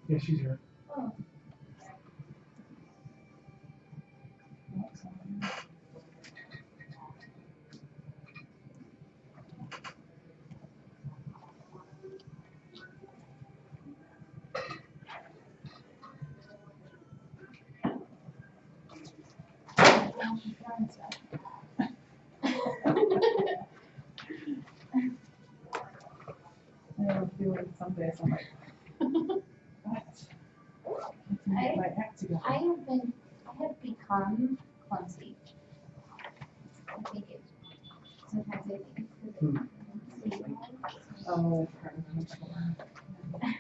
Yeah, she's here. Oh. I have a feeling someday I'm like, what? I have to get my act together. I have become clumsy. I think it, sometimes I think it's because I'm sleeping. Oh, part of it.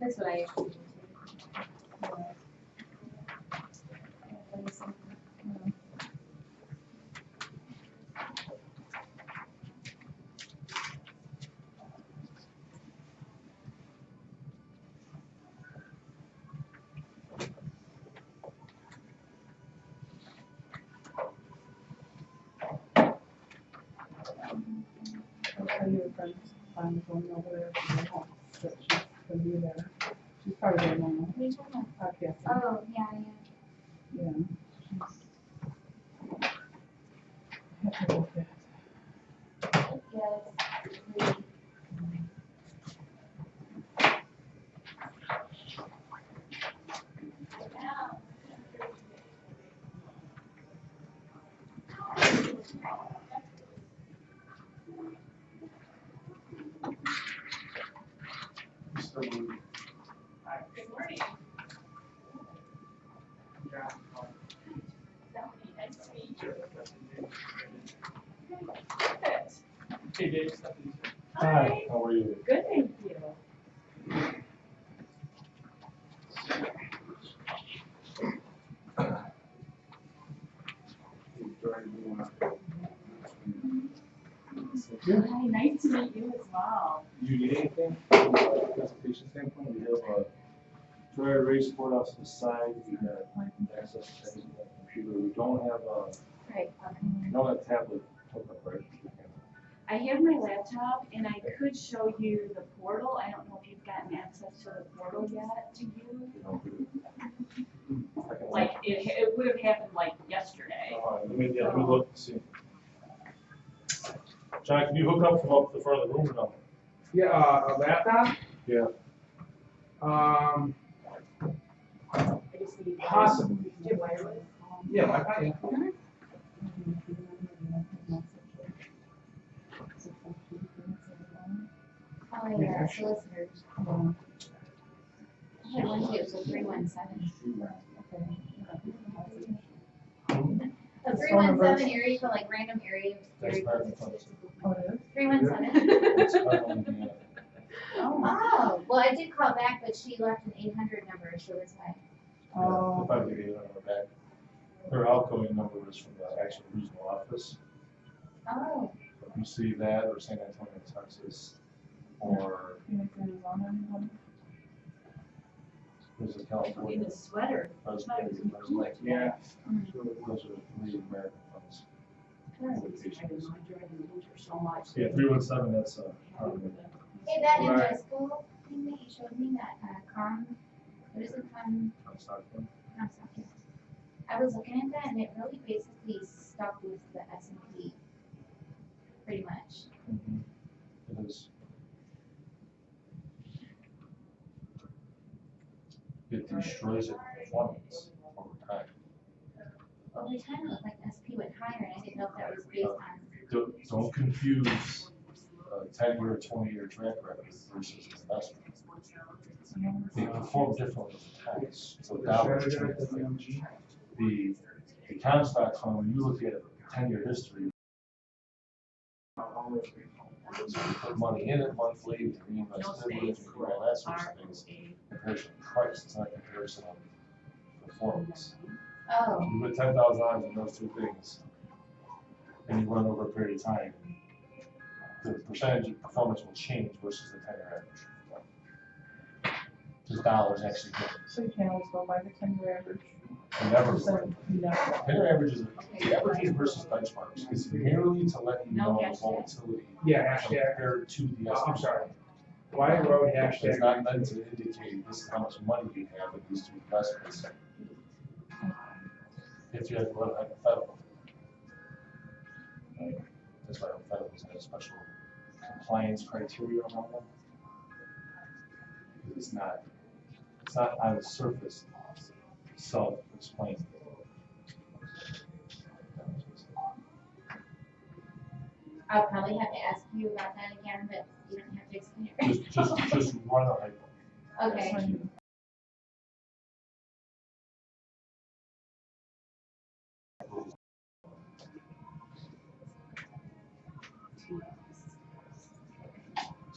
That's what I used to do too. I knew a friend was going over there to their house, that she's gonna be there. She's probably there now. What are you talking about? Podcasting. Oh, yeah, yeah. Yeah. I have to look at. Yes. Really. Good morning. Nice to meet you. Hey, Dave. Stephanie. Hi. How are you? Good, thank you. Hi, nice to meet you as well. Do you need anything from a presentation standpoint? We have a dry erase board off to the side. We have access to the computer. We don't have a, Right. we don't have tablet hookup, right? I have my laptop and I could show you the portal. I don't know if you've gotten access to the portal yet to you. We don't do it. Like, it would have happened like yesterday. Let me look and see. John, can you hook up from up the front of the room or no? Yeah, a laptop? Yeah. Um, I just need. Possibly. Do you have wireless? yeah, Wi-Fi, yeah. Oh, yeah, solicitors. I had one too, it was a 317. A 317 area for like random area. That's area part codes. Oh, it is? 317. It's kind of only, Oh, well, I did call back, but she left an 800 number, so that's why. Oh. If I give you a number back. Their outgoing number is from the actual regional office. Oh, If you see that or San Antonio, Texas, or Phoenix, Arizona, anybody? there's a I need California. a sweater. There's like, Yeah. those are the three American funds. I enjoy the winter so much. Yeah, 317, that's hey, that Right. in school thing that you showed me, that what is it, I'm sorry. I'm sorry. I was looking at that and it really basically stuck with the S&P, pretty much. It is. It destroys it performance over time. Over time, it looked like the S&P went higher, and I didn't know if that was based on. Don't confuse a 10-year or 20-year track record versus investment. They perform differently over time. So dollars change. The common stock fund, when you look at 10-year history, you put money in it monthly, you reinvest dividends, you do all that sort of things. Comparison of price, it's not a comparison of performance. Oh, You put $10,000 in those two things, and you run over a period of time, the percentage of performance will change versus the 10-year average. the dollars actually hit. So you can't always go by the 10-year average. You never. So you never. Tenor averages, the averages versus benchmarks is merely to let you No know the hashtag? volatility Yeah, hashtag. compared to the I'm S&P. sorry. Why road It's hashtag? not meant to indicate this is how much money you have in these two investments. If you have a little hypothetical. Right? That's why hypotheticals have special compliance criteria around them. Because it's not on the surface self-explained. I'll probably have to ask you about that again, but you don't have to explain it. Just run a hypo. Okay.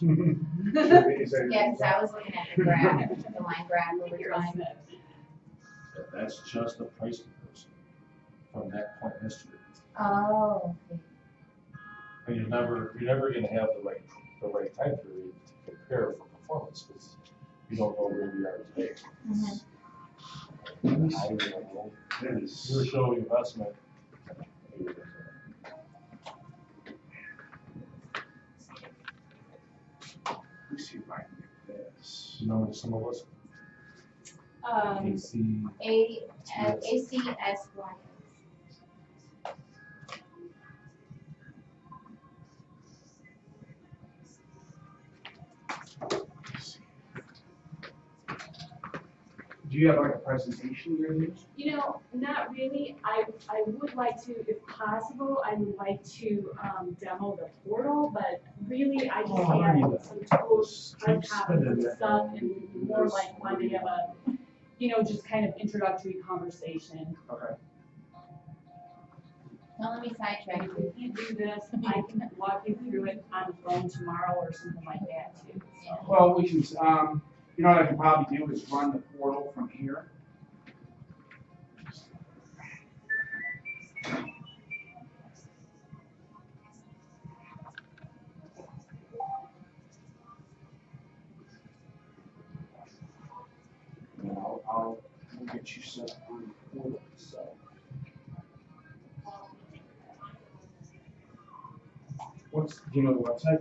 Yeah, because I was looking at the graph, the line graph over time. That's just the price comparison from that point in history. Oh, okay. And you're never gonna have the right time period to compare for performance, because you don't know where we are today. Mhm. I don't know. You're showing investment. Let me see if I can get this. You know, some of us, Um, AC, ACSYS. Do you have like a presentation you're gonna use? you know, not really. I would like to, if possible, I would like to, demo the portal, but really I just Oh, have yeah. some tools, hard Keep copies spinning and that. stuff, and more like one to have a, just kind of introductory conversation. Okay. Don't let me sidetrack And if we you. can't do this, I can walk you through it on the phone tomorrow or something like that too. So. Well, we can, you know what I can probably do is run the portal from here. And we'll get you set on the portal, so. Do you know the website?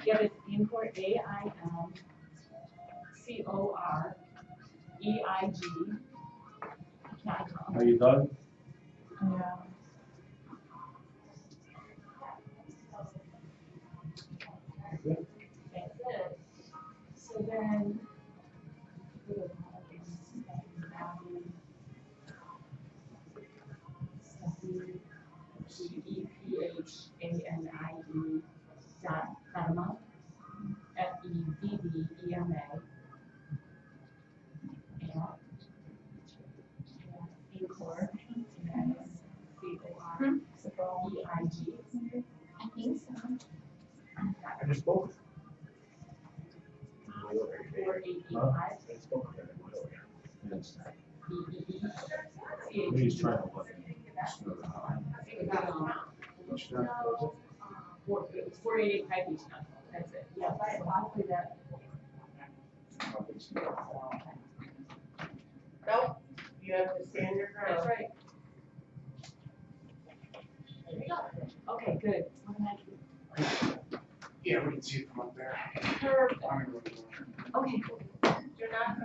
Yeah, it's import AIMCOREIG.com. are you done? Yeah. That's it. So then. EPHANIE Fedema, FEDDEMA. Incor, COREIG. I think so. I just spoke. 4885. I spoke. Yes. BEE. He's trying to look. It's 485 each month. That's it. Yeah, hopefully that. Nope, you have to stand your ground. That's right. There you go. Okay, good. Yeah, we can see it from up there. Perfect. Okay. You're not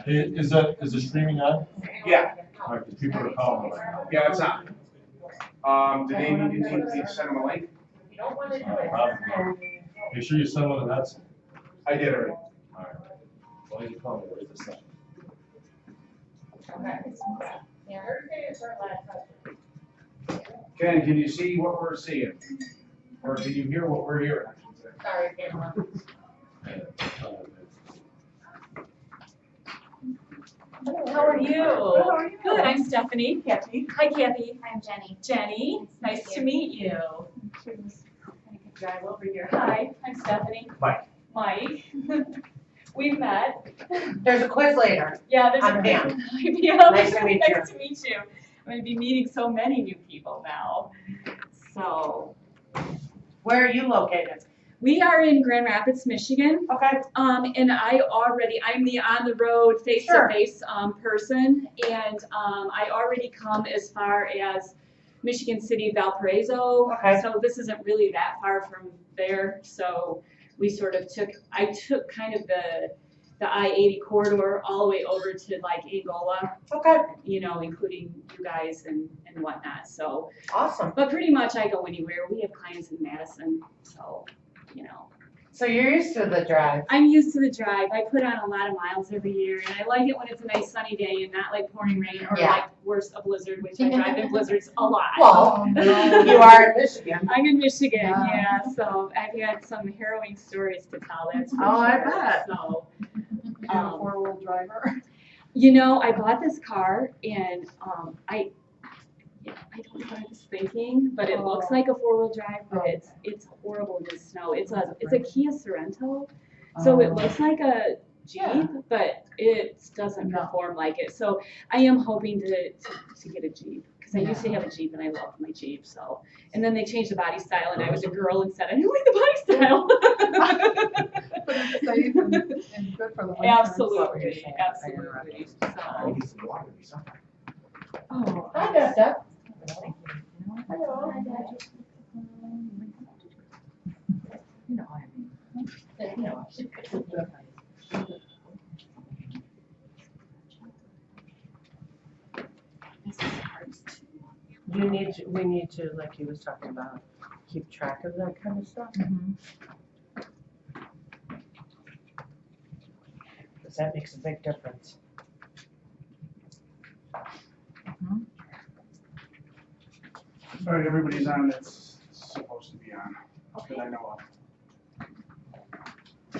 gonna get. Is the streaming on? Yeah. All right, 'cause people are calling right now. Yeah, it's on. Do they need to send them a link? You don't wanna do it. Probably. Make sure you send one to that. I did already. All right. Why don't you call me right this second? Okay. Thursday is our last session. Ken, can you see what we're seeing? Or can you hear what we're hearing? I should say? Sorry, Pamela. How are you? How are you? Good, I'm Stephanie. Kathy. Hi Kathy. I'm Jenny. Jenny, nice to meet you. I can drive over here. Hi, I'm Stephanie. Mike. Mike. We've met. There's a quiz later. Yeah, there's a I'm Pam. Yeah, Nice to meet you. Nice to meet you. I'm gonna be meeting so many new people now. So, Where are you located? We are in Grand Rapids, Michigan. Okay. And I'm the on the road, face to face person, and I already come as far as Michigan City, Valparaiso. Okay. So this isn't really that far from there. So I took kind of the I-80 corridor all the way over to like Angola, Okay. including you guys and whatnot. So, Awesome. but pretty much I go anywhere. We have clients in Madison, so, So you're used to the drive. I'm used to the drive. I put on a lot of miles every year, and I like it when it's a nice sunny day and not like pouring rain or Yeah. like worse, a blizzard, which I drive in blizzards a lot. Well, no. you are in Michigan. I'm in Michigan, Yeah. yeah, so I've had some harrowing stories to tell, that's for Oh, I sure. bet. So, You're a four-wheel driver. I bought this car and I don't know what I was thinking, but it looks like a four-wheel drive, but it's horrible in the snow. It's a Kia Sorento, so it looks like a Jeep, Yeah. but it doesn't No. perform like it. So I am hoping to get a Jeep because I used to have a Jeep and I loved my Jeep. So and then they changed the body style and I was a girl and said I didn't like the body style. But it's safe and good for the winter. Absolutely, absolutely. So. I need some water or something. Oh, Hi, Jessica. Hello. you know what I mean. We need to, like he was talking about, keep track of that kind of stuff. Because that makes a big difference. All right, everybody's on that's supposed to be on, that I know of.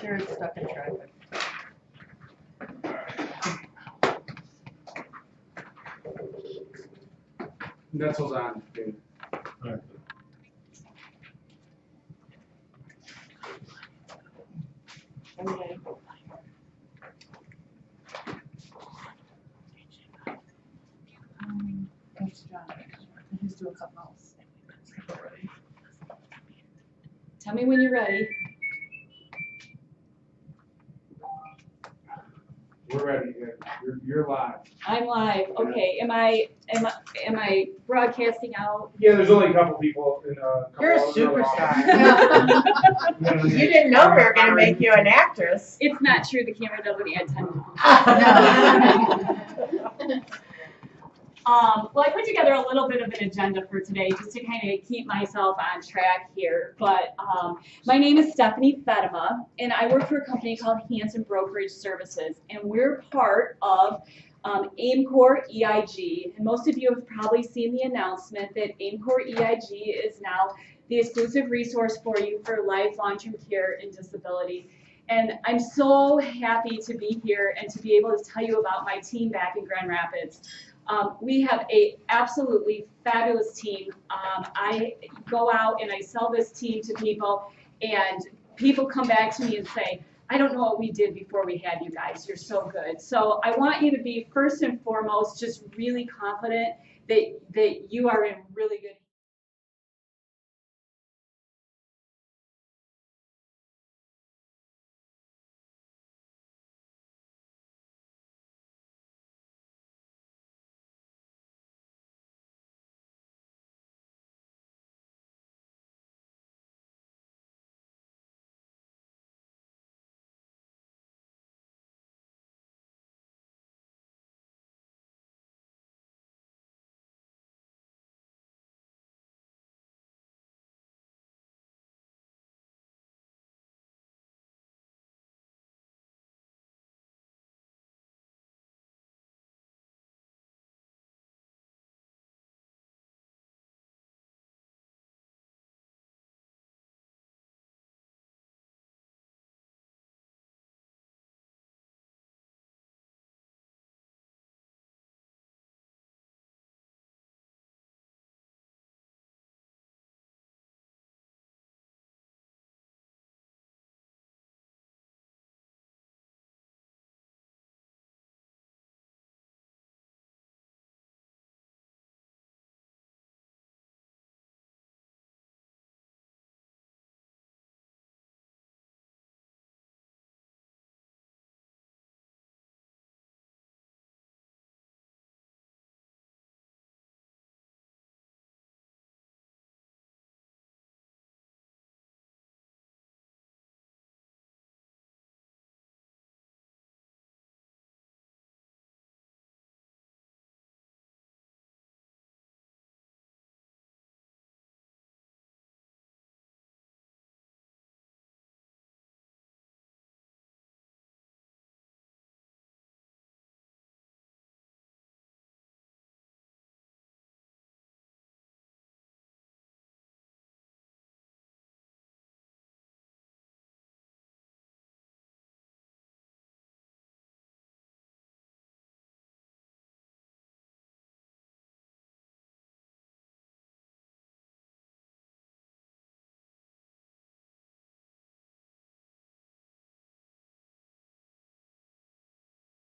Jared's stuck in traffic. Netzel's on, David. Okay. Thanks, John. He's doing something else. Tell me when you're ready. We're ready, you're live. I'm live. Okay. Am I broadcasting out? Yeah, there's only a couple people in You're a couple other superstar. You didn't know we were gonna make you an actress. It's not true. The camera doesn't add time. Well, I put together a little bit of an agenda for today just to kind of keep myself on track here. But my name is Stephanie Fedema, and I work for a company called Hanson Brokerage Services, and we're part of AIMCOR EIG. And most of you have probably seen the announcement that AIMCOR EIG is now the exclusive resource for you for life, long-term care, and disability. And I'm so happy to be here and to be able to tell you about my team back in Grand Rapids. We have a absolutely fabulous team. I go out and I sell this team to people, and people come back to me and say, I don't know what we did before we had you guys. You're so good. So I want you to be first and foremost just really confident that you are in really good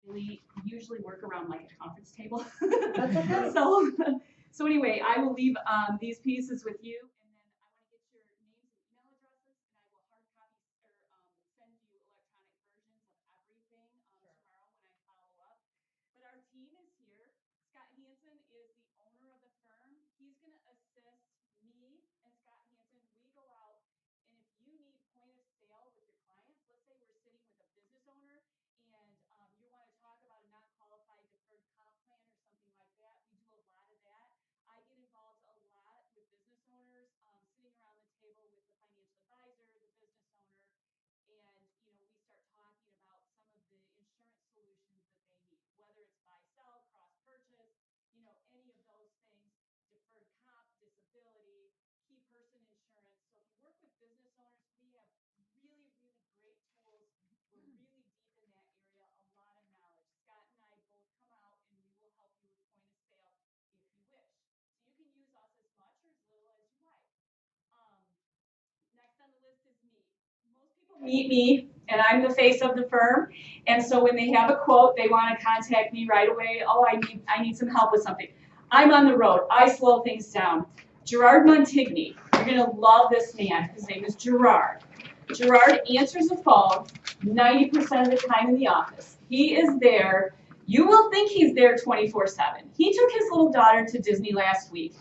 We usually work around like a conference table. That's okay. So anyway, I will leave these pieces with you, and then I want to get your names and email addresses, and I will hard copy or send you electronic versions of everything tomorrow when I follow up. But our team is here. Scott Hansen is the owner of the firm. He's going to assist me and Scott Hansen. We go out, and if you need point of sale with your clients, let's say we're sitting with a business owner and you want to talk about a non-qualified deferred comp plan or something like that, we do a lot of that. I get involved a lot with business owners, sitting around the table with the financial advisor, the business owner, and we start talking about some of the insurance solutions that they need, whether it's buy, sell, cross purchase, any of those things, deferred comp, disability, key person insurance. So if you work with business owners, we have really, really great tools. We're really deep in that area, a lot of knowledge. Scott and I both come out and we will help you with point of sale if you wish. So you can use us as much or as little as you like. Next on the list is me. Most people meet me, and I'm the face of the firm. And so when they have a quote, they want to contact me right away. Oh, I need some help with something. I'm on the road. I slow things down. Gerard Montigny, you're going to love this man. His name is Gerard. Gerard answers the phone 90% of the time in the office. He is there. You will think he's there 24/7. He took his little daughter to Disney last week.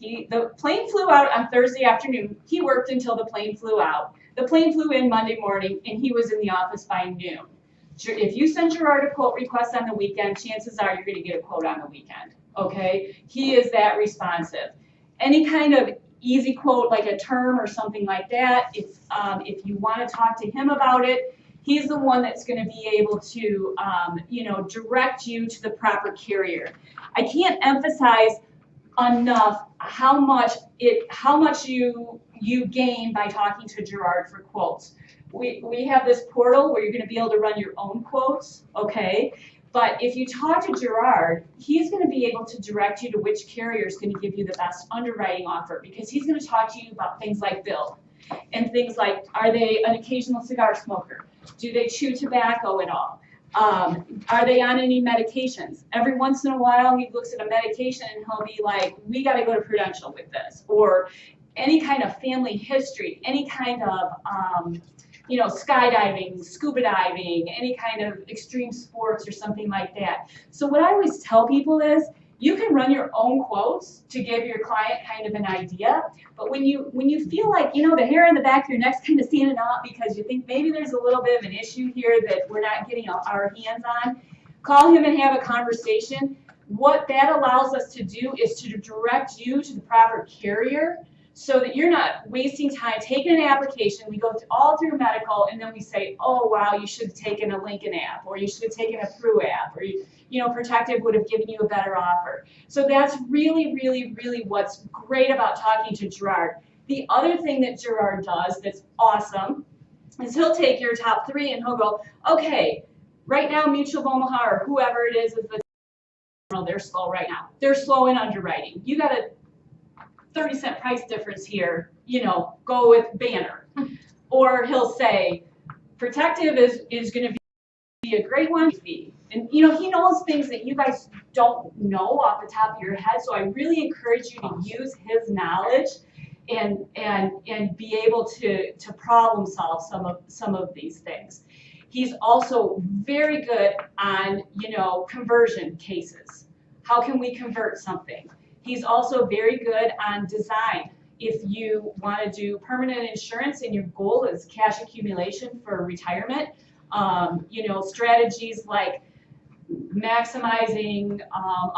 The plane flew out on Thursday afternoon. He worked until the plane flew out. The plane flew in Monday morning, and he was in the office by noon. If you send Gerard a quote request on the weekend, chances are you're going to get a quote on the weekend. Okay? He is that responsive. Any kind of easy quote, like a term or something like that, if you want to talk to him about it, he's the one that's going to be able to, direct you to the proper carrier. I can't emphasize enough how much you gain by talking to Gerard for quotes. We have this portal where you're going to be able to run your own quotes, okay? But if you talk to Gerard, he's going to be able to direct you to which carrier is going to give you the best underwriting offer, because he's going to talk to you about things like bill and things like, are they an occasional cigar smoker? Do they chew tobacco at all? Are they on any medications? Every once in a while, he looks at a medication and he'll be like, we got to go to Prudential with this. Or any kind of family history, any kind of, skydiving, scuba diving, any kind of extreme sports or something like that. So what I always tell people is, you can run your own quotes to give your client kind of an idea, but when you feel like, the hair on the back of your neck's kind of standing out because you think maybe there's a little bit of an issue here that we're not getting our hands on, call him and have a conversation. What that allows us to do is to direct you to the proper carrier so that you're not wasting time taking an application. We go all through medical, and then we say, oh, wow, you should have taken a Lincoln app, or you should have taken a Pru app, or Protective would have given you a better offer. So that's really, really, really what's great about talking to Gerard. The other thing that Gerard does that's awesome is he'll take your top three and he'll go, okay, right now Mutual of Omaha or whoever it is the they're slow right now. They're slow in underwriting. You got a 30-cent price difference here, go with Banner. Or he'll say, Protective is going to be a great one. And he knows things that you guys don't know off the top of your head. So I really encourage you to use his knowledge and be able to problem solve some of these things. He's also very good on conversion cases. How can we convert something? He's also very good on design. If you want to do permanent insurance and your goal is cash accumulation for retirement, strategies like maximizing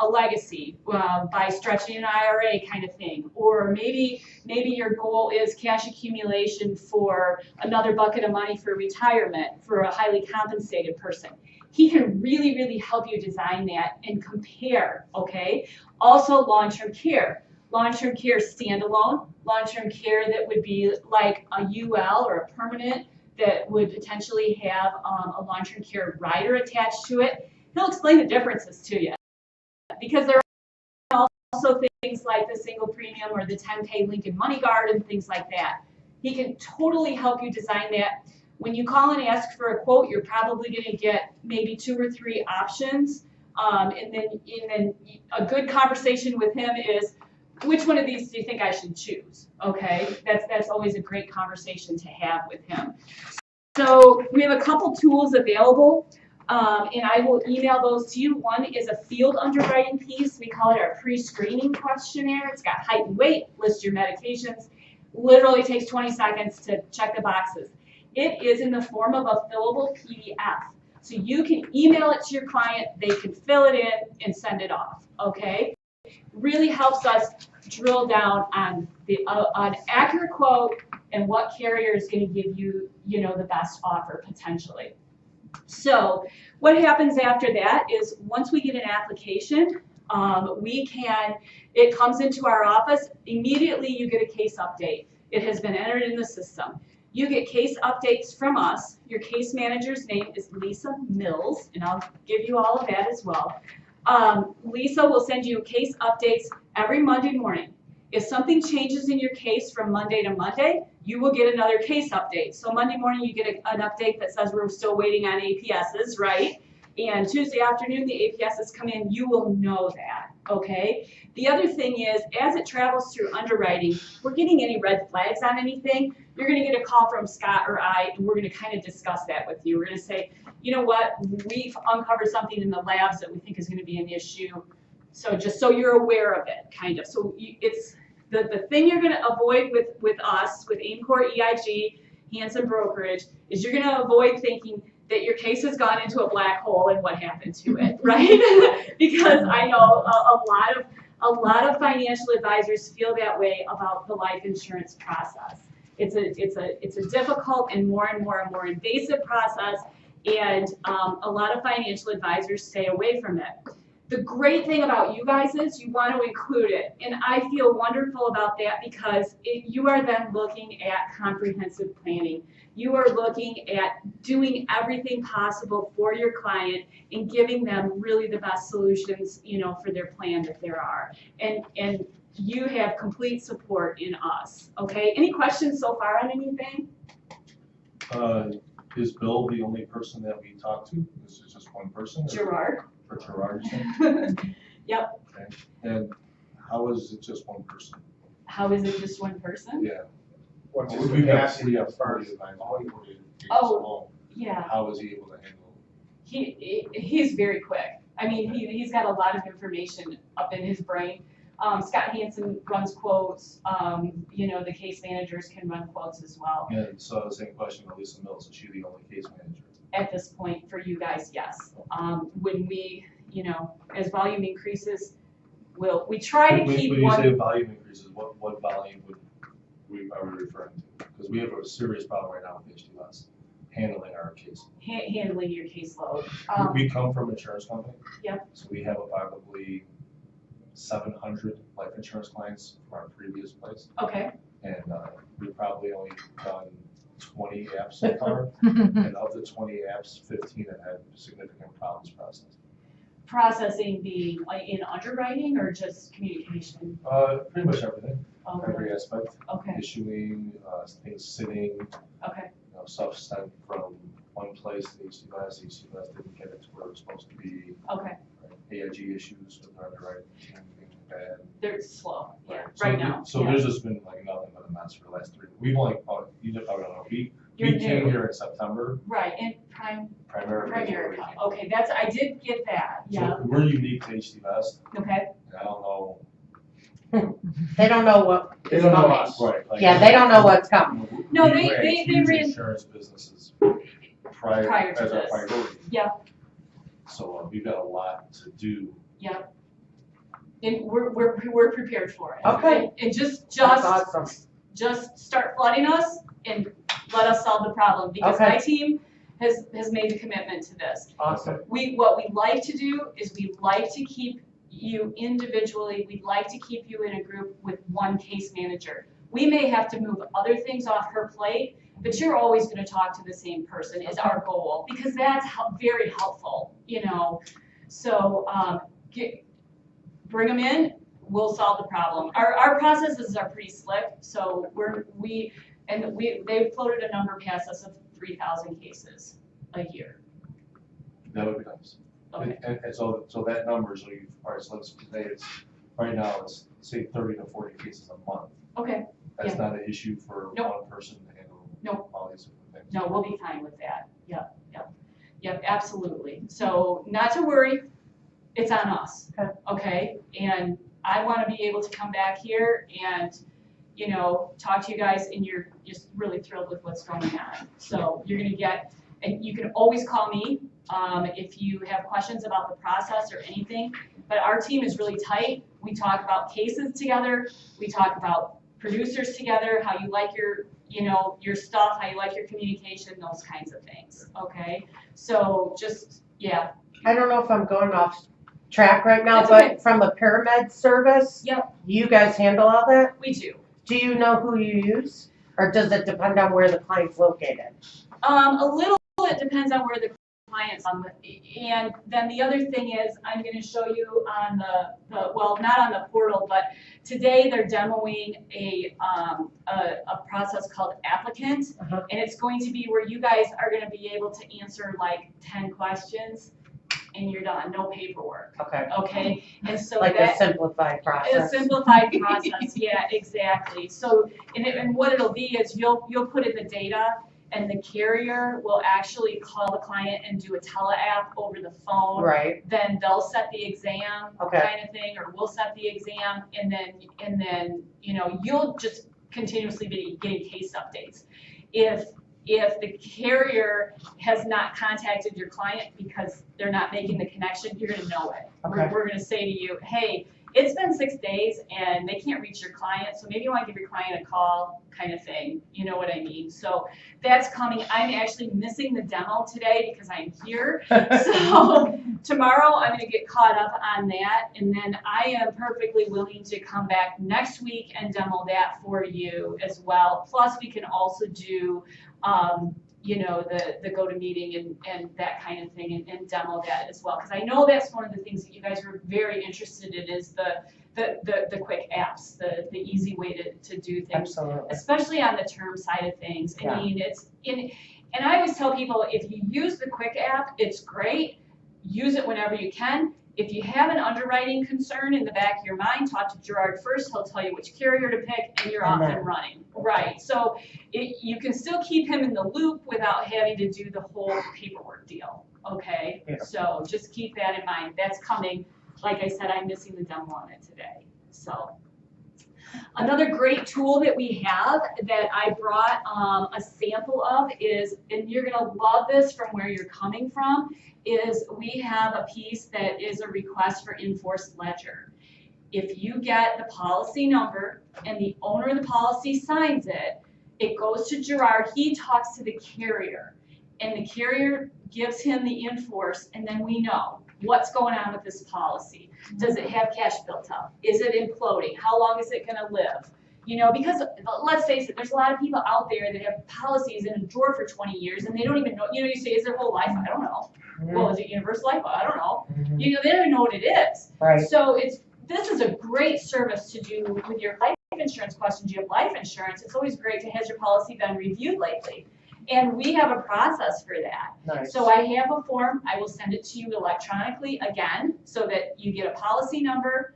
a legacy by stretching an IRA kind of thing, or maybe your goal is cash accumulation for another bucket of money for retirement for a highly compensated person. He can really, really help you design that and compare, okay? Also, long-term care. Long-term care standalone, long-term care that would be like a UL or a permanent that would potentially have a long-term care rider attached to it. He'll explain the differences to you, because there are also things like the single premium or the 10K Lincoln Money Guard and things like that. He can totally help you design that. When you call and ask for a quote, you're probably gonna get maybe 2 or 3 options. And then a good conversation with him is, which one of these do you think I should choose? Okay, that's always a great conversation to have with him. So we have a couple tools available, and I will email those to you. One is a field underwriting piece. We call it our pre-screening questionnaire. It's got height and weight, list your medications. Literally takes 20 seconds to check the boxes. It is in the form of a fillable PDF. So you can email it to your client, they can fill it in and send it off, okay? Really helps us drill down on an accurate quote and what carrier is going to give you, the best offer potentially. So what happens after that is once we get an application, it comes into our office, immediately you get a case update. It has been entered in the system. You get case updates from us. Your case manager's name is Lisa Mills, and I'll give you all of that as well. Lisa will send you case updates every Monday morning. If something changes in your case from Monday to Monday, you will get another case update. So Monday morning you get an update that says we're still waiting on APSs, right? And Tuesday afternoon the APSs come in, you will know that, okay? The other thing is, as it travels through underwriting, if we're getting any red flags on anything, you're gonna get a call from Scott or I, and we're gonna kind of discuss that with you. We're gonna say, you know what, we've uncovered something in the labs that we think is gonna be an issue. So just so you're aware of it, kind of. So it's the thing you're gonna avoid with us, with AIMCOR, EIG, Hanson Brokerage, is you're gonna avoid thinking that your case has gone into a black hole and what happened to it, right? Because I know a lot of financial advisors feel that way about the life insurance process. It's a difficult and more invasive process, and a lot of financial advisors stay away from it. The great thing about you guys is you want to include it, and I feel wonderful about that because you are then looking at comprehensive planning. You are looking at doing everything possible for your client and giving them really the best solutions, for their plan that there are. And you have complete support in us, okay? Any questions so far on anything? Is Bill the only person that we talk to? Is it just one person? Gerard? For Gerard, you said? Yep. Okay. And how is it just one person? How is it just one person? Yeah. What's his We have capacity three as far as advisors. Oh, yeah. How is he able to handle it? He's very quick. I mean, he's got a lot of information up in his brain. Scott Hanson runs quotes. The case managers can run quotes as well. Yeah, so the same question to Lisa Mills, is she the only case manager? At this point, for you guys, yes. When we, as volume increases, we try to keep when one. you say volume increases, what volume are we referring to? Because we have a serious problem right now with HDS handling our case. Handling your caseload. We come from an insurance company. Yep. So we have probably 700 life insurance clients from our previous place. Okay. And we've probably only done 20 apps so far. And of the 20 apps, 15 have had significant problems processing. Processing being in underwriting or just communication? Pretty much everything. Oh, Every really? aspect. Okay. Issuing, things sitting, Okay. stuff sent from one place to HDS didn't get it to where it was supposed to be. Okay. AIG issues with our underwriting team being bad. They're slow. Yeah. So Right now. So yeah. there's just been like nothing but a mess for the last 3. We've only, you just probably don't know, we You're came new. here in September, Right. And primarily. Primerica. Okay. I did get that. Yeah. So we're unique to HD Vest, Okay. and I don't know. They don't know what They is don't know coming. us. Right. like- Yeah, they don't know what's coming. No, We they- ran they huge ran- insurance businesses Prior prior to as our this. priority. Yeah. So we've got a lot to do. Yeah. And we're prepared for it. Okay. And just That's awesome. just start flooding us and let us solve the problem because Okay. my team has made a commitment to this. Awesome. What we like to do is we like to keep you individually. We'd like to keep you in a group with one case manager. We may have to move other things off her plate, but you're always going to talk to the same person is our goal because that's very helpful, So bring them in, we'll solve the problem. Our processes are pretty slick, so they've floated a number past us of 3,000 cases a year. That would be nice. Okay. And so that number, so you, all right, so let's say right now it's, say 30 to 40 cases a month. Okay, That's Yeah. not an issue for Nope. one person to handle Nope. all these different things. no, we'll be fine with that. Yep, absolutely. So not to worry, it's on us. Okay. Okay, and I want to be able to come back here and, you know, talk to you guys, and you're just really thrilled with what's going on. So you're gonna get, and you can always call me if you have questions about the process or anything. But our team is really tight. We talk about cases together. We talk about producers together, how you like your, you know, your stuff, how you like your communication, those kinds of things. Okay, so just, yeah. I don't know if I'm going off track right now, That's but okay. from a paramed service, Yep, you guys handle all that? we do. Do you know who you use? Or does it depend on where the client's located? A little, it depends on where the client's and then the other thing is, I'm gonna show you on the well, not on the portal, but today they're demoing a process called applicant. Uh-huh. And it's going to be where you guys are gonna be able to answer like 10 questions and you're done, no paperwork, Okay, okay? And so like a that, simplified a process. simplified process, yeah, exactly. So, and what it'll be is you'll put in the data, and the carrier will actually call the client and do a tele-app over the phone. Right, Then they'll set the exam Okay. kind of thing, or we'll set the exam, and then, you know, you'll just continuously be getting case updates. If the carrier has not contacted your client because they're not making the connection, you're gonna know it. Okay. We're gonna say to you, hey, it's been 6 days and they can't reach your client, so maybe you wanna give your client a call, kind of thing, you know what I mean? So that's coming. I'm actually missing the demo today because I'm here. So tomorrow I'm gonna get caught up on that, and then I am perfectly willing to come back next week and demo that for you as well. Plus we can also do, you know, the go-to-meeting and that kind of thing, and demo that as well. Because I know that's one of the things that you guys were very interested in is the quick apps, the easy way to do things, absolutely. especially on the term side of things. I Yeah. mean, it's in, and I always tell people, if you use the quick app, it's great. Use it whenever you can. If you have an underwriting concern in the back of your mind, talk to Gerard first. He'll tell you which carrier to pick, and you're off and running. Right. So you can still keep him in the loop without having to do the whole paperwork deal. Okay. Yeah. So just keep that in mind. That's coming. Like I said, I'm missing the demo on it today. So another great tool that we have that I brought a sample of is, and you're gonna love this from where you're coming from, is we have a piece that is a request for enforced ledger. If you get the policy number and the owner of the policy signs it, it goes to Gerard, he talks to the carrier, and the carrier gives him the enforce, and then we know what's going on with this policy. Does it have cash built up? Is it imploding? How long is it gonna live? You know, because let's face it, there's a lot of people out there that have policies in a drawer for 20 years and they don't even know, you know, you say, is their whole life? I don't know. Well, is it universal life? I don't know. Mhm. You know, they don't even know what it is. Right, So this is a great service to do with your life insurance questions. You have life insurance. It's always great to, has your policy been reviewed lately? And we have a process for that. nice. So I have a form, I will send it to you electronically again, so that you get a policy number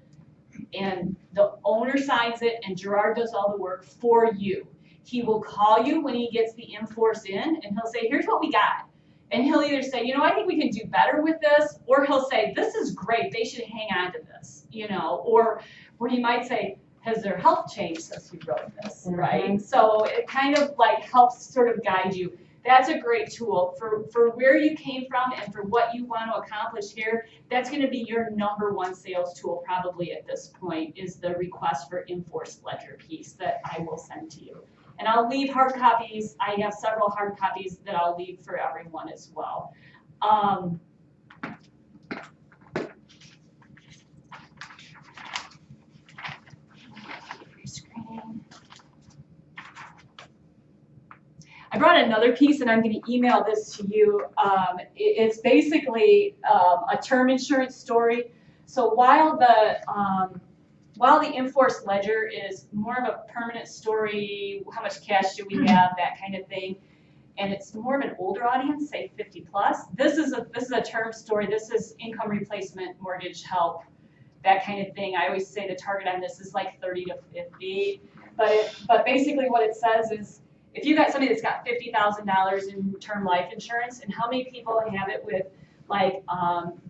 and the owner signs it and Gerard does all the work for you. He will call you when he gets the enforce in and he'll say, here's what we got. And he'll either say, you know, I think we can do better with this, or he'll say, this is great, they should hang on to this, you know, or he might say, has their health changed since you wrote this, right? So it kind of like helps sort of guide you. That's a great tool for where you came from and for what you want to accomplish here. That's going to be your #1 sales tool probably at this point, is the request for enforced ledger piece that I will send to you. And I'll leave hard copies. I have several hard copies that I'll leave for everyone as well. I brought another piece and I'm going to email this to you. It's basically a term insurance story. So while the enforced ledger is more of a permanent story, how much cash do we have, that kind of thing, and it's more of an older audience, say 50 plus. This is a term story. This is income replacement, mortgage help, that kind of thing. I always say the target on this is like 30 to 50. But basically what it says is, if you got somebody that's got $50,000 in term life insurance, and how many people have it with like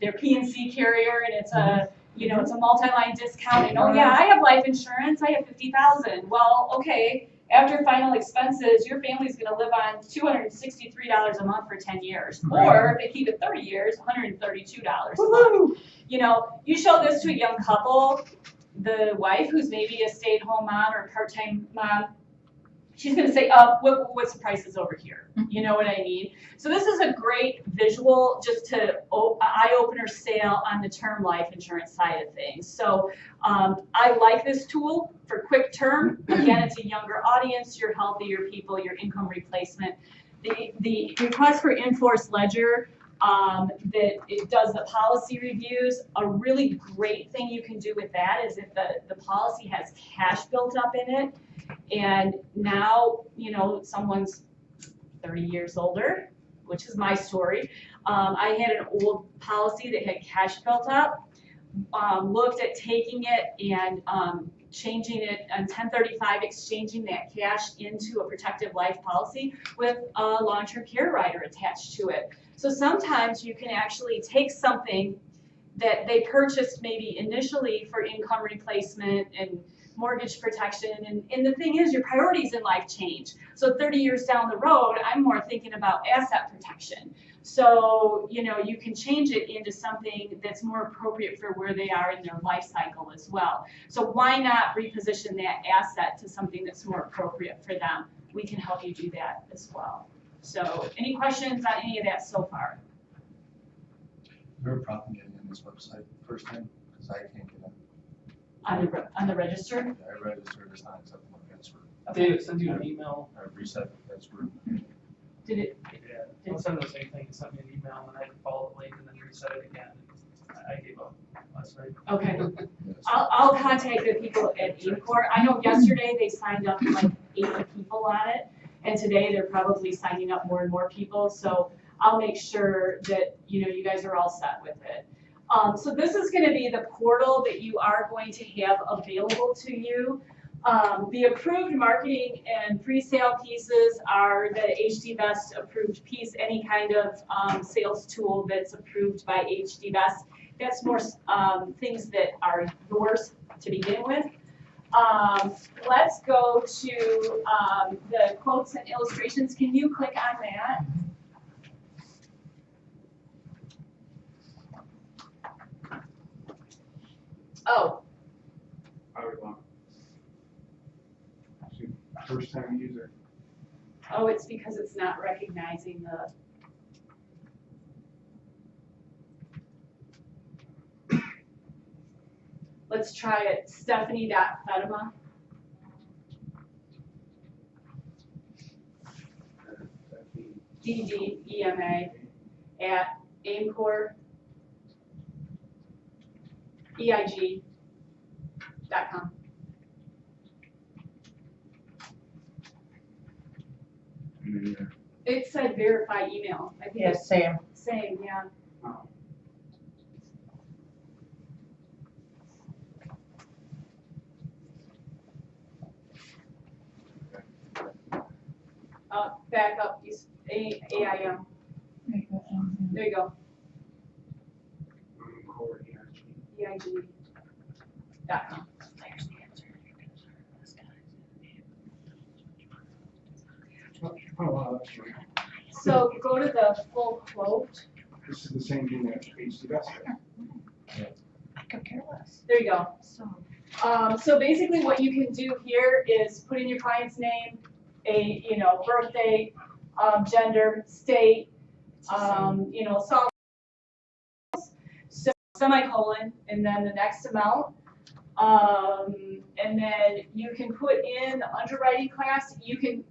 their PNC carrier, and it's a it's a multi-line discount, and oh yeah, I have life insurance, I have 50,000. Well, okay, after final expenses, your family's gonna live on $263 a month for 10 years. Or if they keep it 30 years, $132 a month. You show this to a young couple, the wife who's maybe a stay-at-home mom or part-time mom, she's gonna say, what's the prices over here? You know what I mean? So this is a great visual just to eye-opener sale on the term life insurance side of things. So I like this tool for quick term. Again, it's a younger audience, you're healthier people, your income replacement. The request for in-force ledger, that it does the policy reviews. A really great thing you can do with that is if the policy has cash built up in it, and now, someone's 30 years older, which is my story. I had an old policy that had cash built up, looked at taking it and changing it on 1035, exchanging that cash into a protective life policy with a long-term care rider attached to it. So sometimes you can actually take something that they purchased maybe initially for income replacement and mortgage protection, and the thing is, your priorities in life change. So 30 years down the road, I'm more thinking about asset protection. So, you can change it into something that's more appropriate for where they are in their life cycle as well. So why not reposition that asset to something that's more appropriate for them? We can help you do that as well. So any questions on any of that so far? We're probably getting in this website first time, because I can't get in. On the register? I registered, it's not accepting my password. David sent you an email. I reset the password. Did it? Yeah, I'll send the same thing. He sent me an email and I had to follow the link and then reset it again. I gave up last night. Okay. Yes. I'll contact the people at AIMCOR. I know yesterday they signed up like 80 people on it, and today they're probably signing up more and more people. So I'll make sure that you guys are all set with it. So this is going to be the portal that you are going to have available to you. The approved marketing and pre-sale pieces are the HDVest approved piece, any kind of sales tool that's approved by HDVest. That's more things that are yours to begin with. Let's go to the quotes and illustrations. Can you click on that? Oh, I would want. First time user. oh, it's because it's not recognizing the. Let's try it. Stephanie.Fedema. DDEMA at AIMCOR EIG.com. It said verify email. I think Yes, Sam. same, yeah. Back up, AIM. There you go. EIG.com. Oh, wow, that's right. So go to the full quote. This is the same thing that HDVest did. I could care less. There you go. So basically what you can do here is put in your client's name, birth date, gender, state, solve, so semicolon, and then the next amount. And then you can put in the underwriting class. You can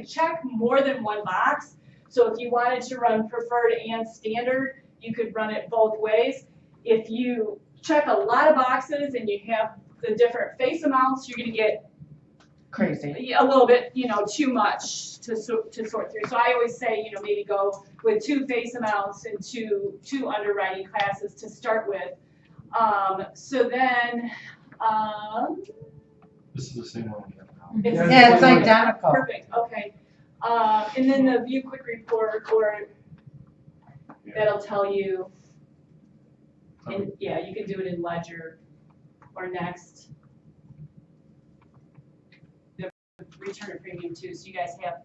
check more than one box. So if you wanted to run preferred and standard, you could run it both ways. If you check a lot of boxes and you have the different face amounts, you're going to get Crazy. a little bit, too much to sort through. So I always say, maybe go with 2 face amounts and two underwriting classes to start with. So then, This is the same one we have now. Yeah, it's identical. perfect, okay. And then the view quick report, that'll tell you, and yeah, you can do it in Ledger or Next. The return of premium too, so you guys have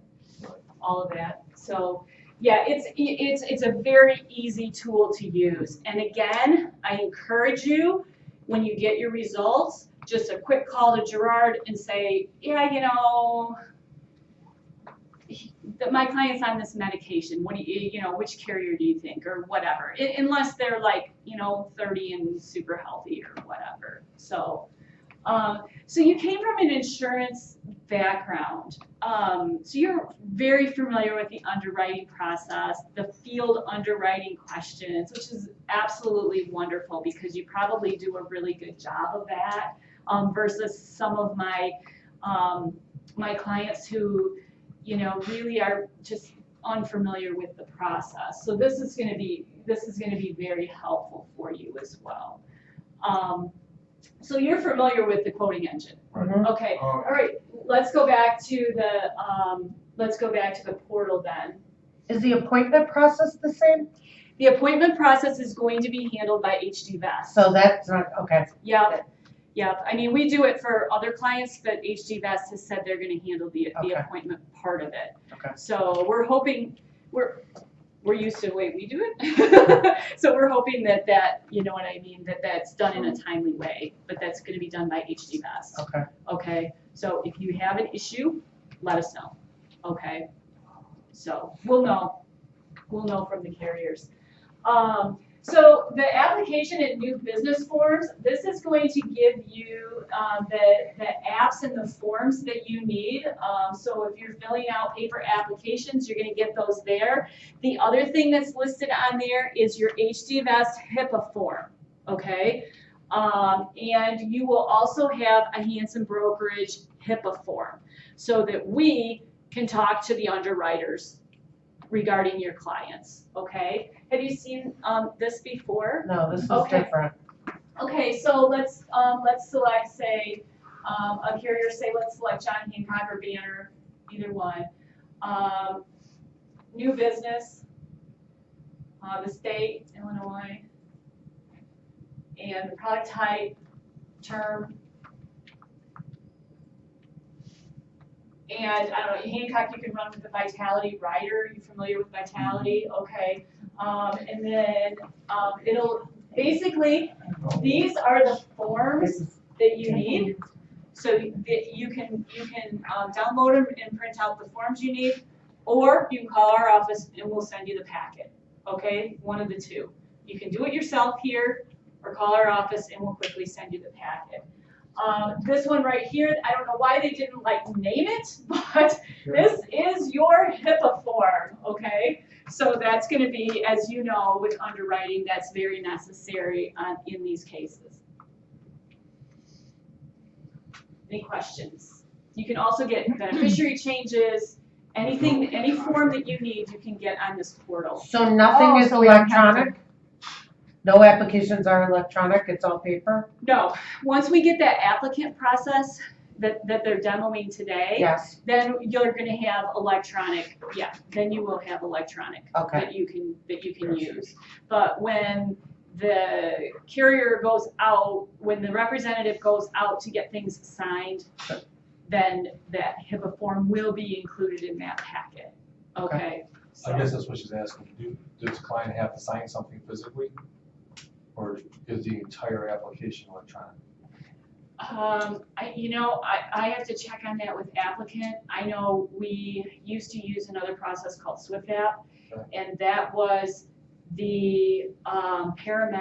all of that. So yeah, it's a very easy tool to use. And again, I encourage you, when you get your results, just a quick call to Gerard and say, yeah, my client's on this medication. What do which carrier do you think, or whatever? Unless they're like, 30 and super healthy or whatever. So, so you came from an insurance background. So you're very familiar with the underwriting process, the field underwriting questions, which is absolutely wonderful because you probably do a really good job of that, versus some of my my clients who, really are just unfamiliar with the process. So this is going to be very helpful for you as well. So you're familiar with the quoting engine. Right. Okay. All right. Let's go back to the portal then. Is the appointment process the same? The appointment process is going to be handled by HDVest. So that's not, okay. Yep. I mean, we do it for other clients, but HDVest has said they're going to handle the Okay. appointment part of it. Okay. So we're hoping, we're used to the way we do it. So we're hoping that that's done in a timely way, but that's going to be done by HDVest. Okay. Okay, so if you have an issue, let us know. Okay, so we'll know from the carriers. So the application and new business forms, this is going to give you the apps and the forms that you need. So if you're filling out paper applications, you're going to get those there. The other thing that's listed on there is your HDVest HIPAA form, okay? And you will also have a Hanson Brokerage HIPAA form so that we can talk to the underwriters regarding your clients, okay? Have you seen this before? No, this is Okay. different. Okay, so let's select, say, a carrier, say, let's select John Hancock or Banner, either one. New business, the state, Illinois, and the product type, term. And I don't know, Hancock, you can run with the Vitality Rider. Are you familiar with Vitality? Okay. And then it'll basically, these are the forms that you need. So that you can download them and print out the forms you need, or you can call our office and we'll send you the packet. Okay, one of the two. You can do it yourself here, or call our office and we'll quickly send you the packet. This one right here, I don't know why they didn't name it, but this is your HIPAA form, okay? So that's going to be, as you know, with underwriting, that's very necessary in these cases. Any questions? You can also get beneficiary changes, anything, any form that you need, you can get on this portal. So nothing is so we don't have to- electronic? No applications are electronic, it's all paper? No, once we get that applicant process that they're demoing today, Yes, then you're going to have electronic. Yeah, then you will have electronic okay, that you can use. But when the carrier goes out, when the representative goes out to get things signed, then that HIPAA form will be included in that packet. Okay. So, I guess that's what she's asking. Does the client have to sign something physically? Or is the entire application electronic? I have to check on that with applicant. I know we used to use another process called SwiftApp, Okay. and that was the paramed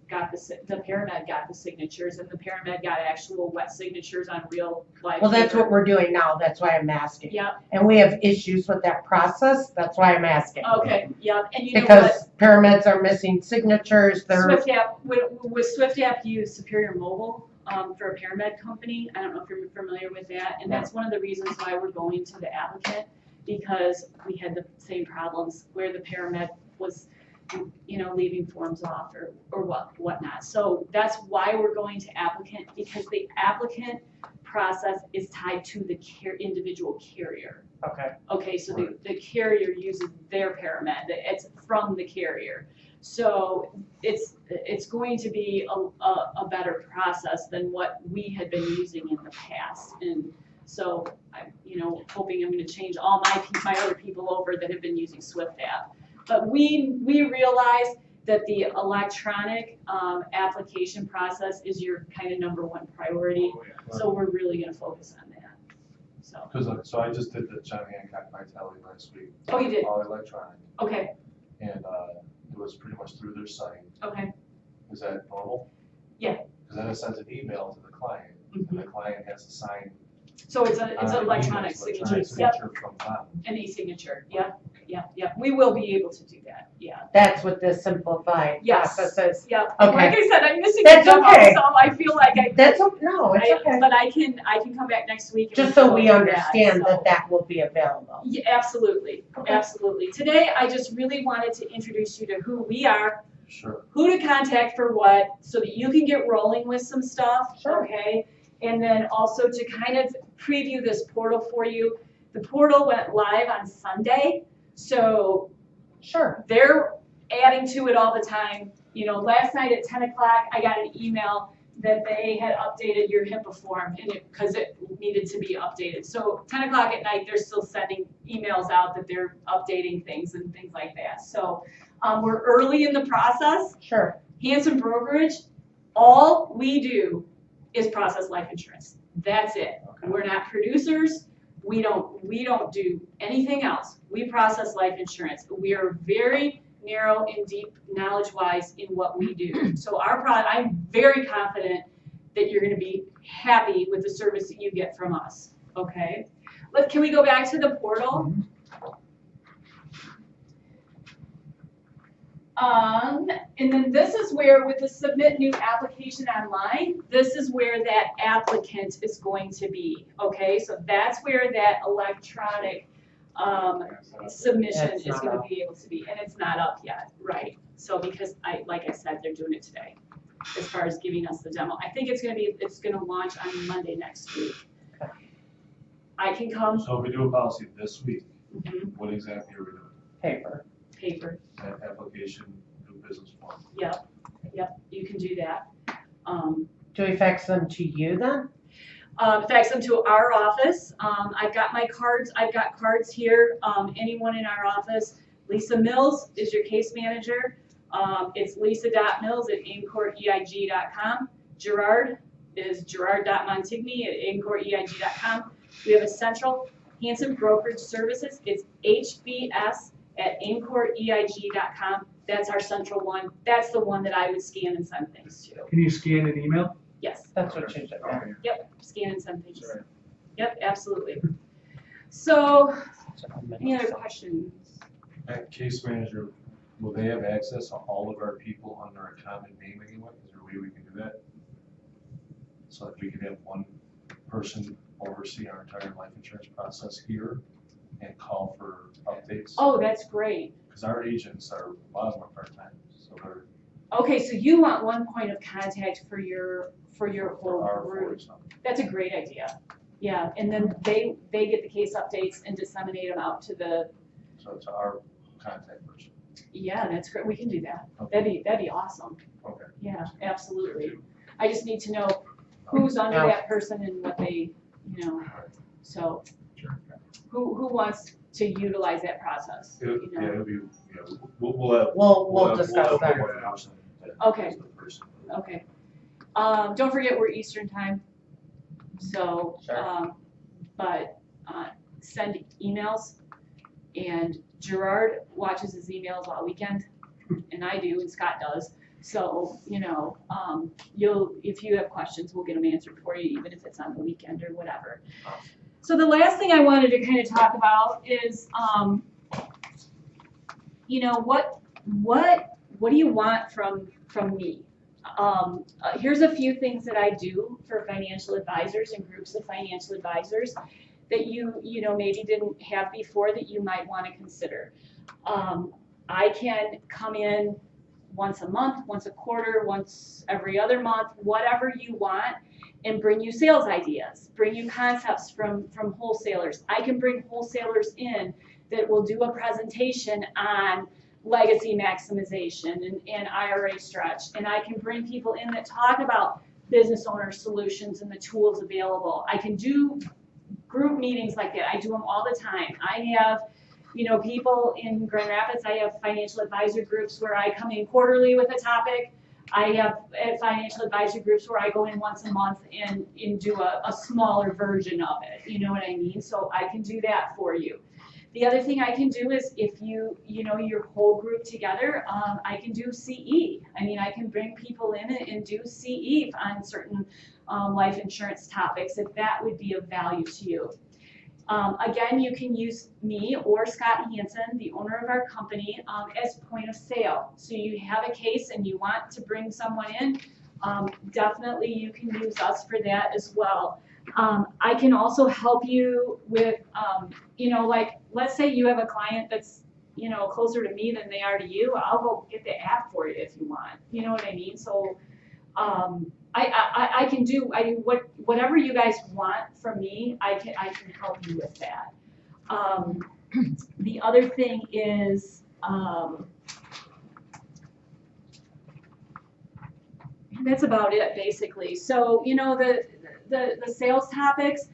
got the signatures, and the paramed got actual wet signatures on real live. well, that's paper. what we're doing now, that's why I'm asking. Yep. And we have issues with that process, that's why I'm asking. Okay. Yep. And you know what? Because pyramids are missing signatures, they're, SwiftApp with SwiftApp, you use Superior Mobile. for a paramed company. I don't know if you're familiar with that, and that's one of the reasons why we're going to the applicant, because we had the same problems where the paramed was, you know, leaving forms off or whatnot. So that's why we're going to applicant, because the applicant process is tied to the individual carrier. Okay. Okay, so the carrier uses their paramed, it's from the carrier. So it's going to be a better process than what we had been using in the past. And so I'm, you know, hoping I'm going to change all my other people over that have been using Swift app. But we realize that the electronic application process is your kind of #1 priority. So we're really going to focus on that. So. So I just did the John Hancock Vitality last week. Oh, you did? All electronic. Okay. And it was pretty much through their site. Okay. Is that normal? Yeah. Because then it sends an email to the client, and the client has to sign. So it's an electronic signature. Yep. From them. An e-signature. Yep. Yep. We will be able to do that. Yeah. That's what this simplified Yes. process is. Yep. Okay. Like I said, I'm missing That's the demo, okay. so I feel like No, it's okay. But I can come back next week. And Just so we go over understand so. that will be available. Yeah, absolutely. Okay. Absolutely. Today, I just really wanted to introduce you to who we are, Sure. who to contact for what, so that you can get rolling with some stuff, Sure. okay? And then also to kind of preview this portal for you. The portal went live on Sunday, so Sure. they're adding to it all the time. You know, last night at 10 o'clock, I got an email that they had updated your HIPAA form because it needed to be updated. So 10 o'clock at night, they're still sending emails out that they're updating things and things like that. So we're early in the process. Sure. Hanson Brokerage, all we do is process life insurance. That's it. Okay. We're not producers. We don't do anything else. We process life insurance. We are very narrow and deep knowledge-wise in what we do. So our product, I'm very confident that you're going to be happy with the service that you get from us. Okay. Can we go back to the portal? And then this is where, with the submit new application online, this is where that applicant is going to be, okay? So that's where that electronic submission It's is not gonna up. be able to be, and it's not up yet, right? So because like I said, they're doing it today, as far as giving us the demo. I think it's gonna launch on Monday next week. Okay. I can come, So if we do a policy this week, mhm, what exactly are we doing? Paper. paper. That application, new business form. Yep, you can do that. Do we fax them to you then? Fax them to our office. I've got cards here. Anyone in our office. Lisa Mills is your case manager. It's lisa.mills@aimcourteig.com. Gerard is gerard.montigny@aimcourteig.com. We have a central Hanson Brokerage Services. It's hbs@aimcourteig.com. That's our central one. That's the one that I would scan and send things to. Can you scan an email? Yes. That's what you said. Okay. Yep. Scan and send things. Sorry. Yep. Absolutely. So, any other questions? That case manager, will they have access to all of our people under a common name anyway? Is there a way we can do that? So that we can have one person oversee our entire life insurance process here and call for updates? Oh, that's great. Because our agents are, a lot of them are part-time, so they're Okay, so you want one point of contact for your for whole our group. force. That's a great idea. Yeah, and then they get the case updates and disseminate them out to the, So to our contact person. yeah, that's great. We can do that. Okay. That'd be awesome. Okay. Yeah, absolutely. I just need to know who's under Yeah. that person and what they, so who wants to utilize that process? Yeah, You know? it'll be, we'll have. We'll have- discuss have that. one person that Okay. is the person. Okay. Don't forget we're Eastern time. So, Sure. but send emails, and Gerard watches his emails all weekend, and I do, and Scott does. So, if you have questions, we'll get them answered for you, even if it's on the weekend or whatever. So the last thing I wanted to kind of talk about is, what do you want from me? Here's a few things that I do for financial advisors and groups of financial advisors that you know, maybe didn't have before that you might want to consider. I can come in once a month, once a quarter, once every other month, whatever you want, and bring you sales ideas, bring you concepts from wholesalers. I can bring wholesalers in that will do a presentation on legacy maximization and IRA stretch. And I can bring people in that talk about business owner solutions and the tools available. I can do group meetings like that. I do them all the time. I have, you know, people in Grand Rapids, I have financial advisor groups where I come in quarterly with a topic. I have financial advisor groups where I go in once a month and do a smaller version of it. You know what I mean? So I can do that for you. The other thing I can do is if you know, your whole group together, I can do CE. I mean, I can bring people in and do CE on certain life insurance topics if that would be of value to you. Again, you can use me or Scott Hansen, the owner of our company, as point of sale. So you have a case and you want to bring someone in, definitely you can use us for that as well. I can also help you with, you know, like, let's say you have a client that's, you know, closer to me than they are to you. I'll go get the app for you if you want. You know what I mean? So I can do whatever you guys want from me. I can help you with that. The other thing is, that's about it basically. So, you know, the sales topics,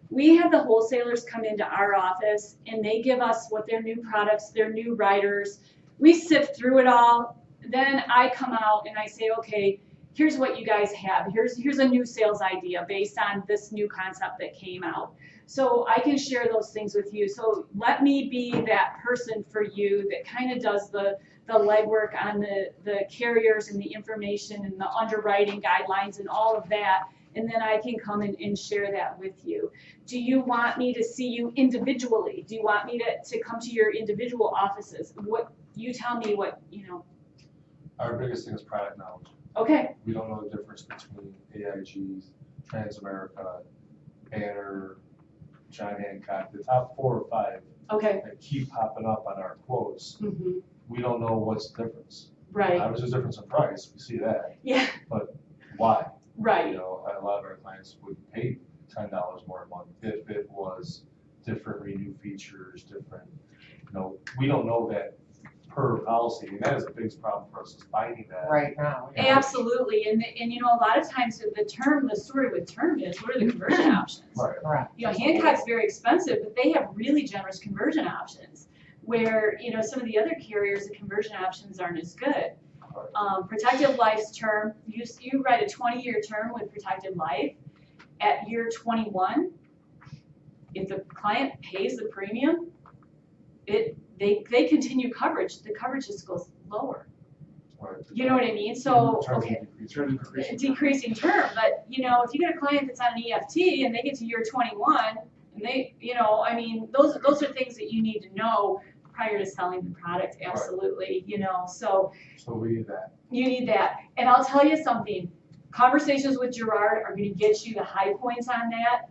we have the wholesalers come into our office and they give us what their new products, their new riders. We sift through it all. Then I come out and I say, okay, here's what you guys have. Here's a new sales idea based on this new concept that came out. So I can share those things with you. So let me be that person for you that kind of does the legwork on the carriers and the information and the underwriting guidelines and all of that. And then I can come and share that with you. Do you want me to see you individually? Do you want me to come to your individual offices? What, you tell me what, you know. Our biggest thing is product knowledge. Okay. We don't know the difference between AIGs, Transamerica, Banner, John Hancock, the top 4 or 5 Okay. that keep popping up on our quotes. Mm-hmm. We don't know what's the difference. Right. Obviously, there's a difference in price. We see that. Yeah. But why? Right. You know, a lot of our clients would pay $10 more a month if it was different renew features, different. You know, we don't know that per policy, and that is the biggest problem for us is finding that. Right now. Yeah. Absolutely, and you know, a lot of times the story with term is, what are the conversion options? Right. Right. You know, Hancock's very expensive, but they have really generous conversion options, where, you know, some of the other carriers, the conversion options aren't as good. Protected Life's term, you write a 20-year term with Protected Life. At year 21, if the client pays the premium, they continue coverage. The coverage just goes lower. Right. You know what I mean? So, Terms okay, decreasing. decreasing term, but you know, if you get a client that's on an EFT and they get to year 21, and they, you know, I mean, those are things that you need to know prior to selling the product. Absolutely, you know. So we need that. you need that, and I'll tell you something. Conversations with Gerard are going to get you the high points on that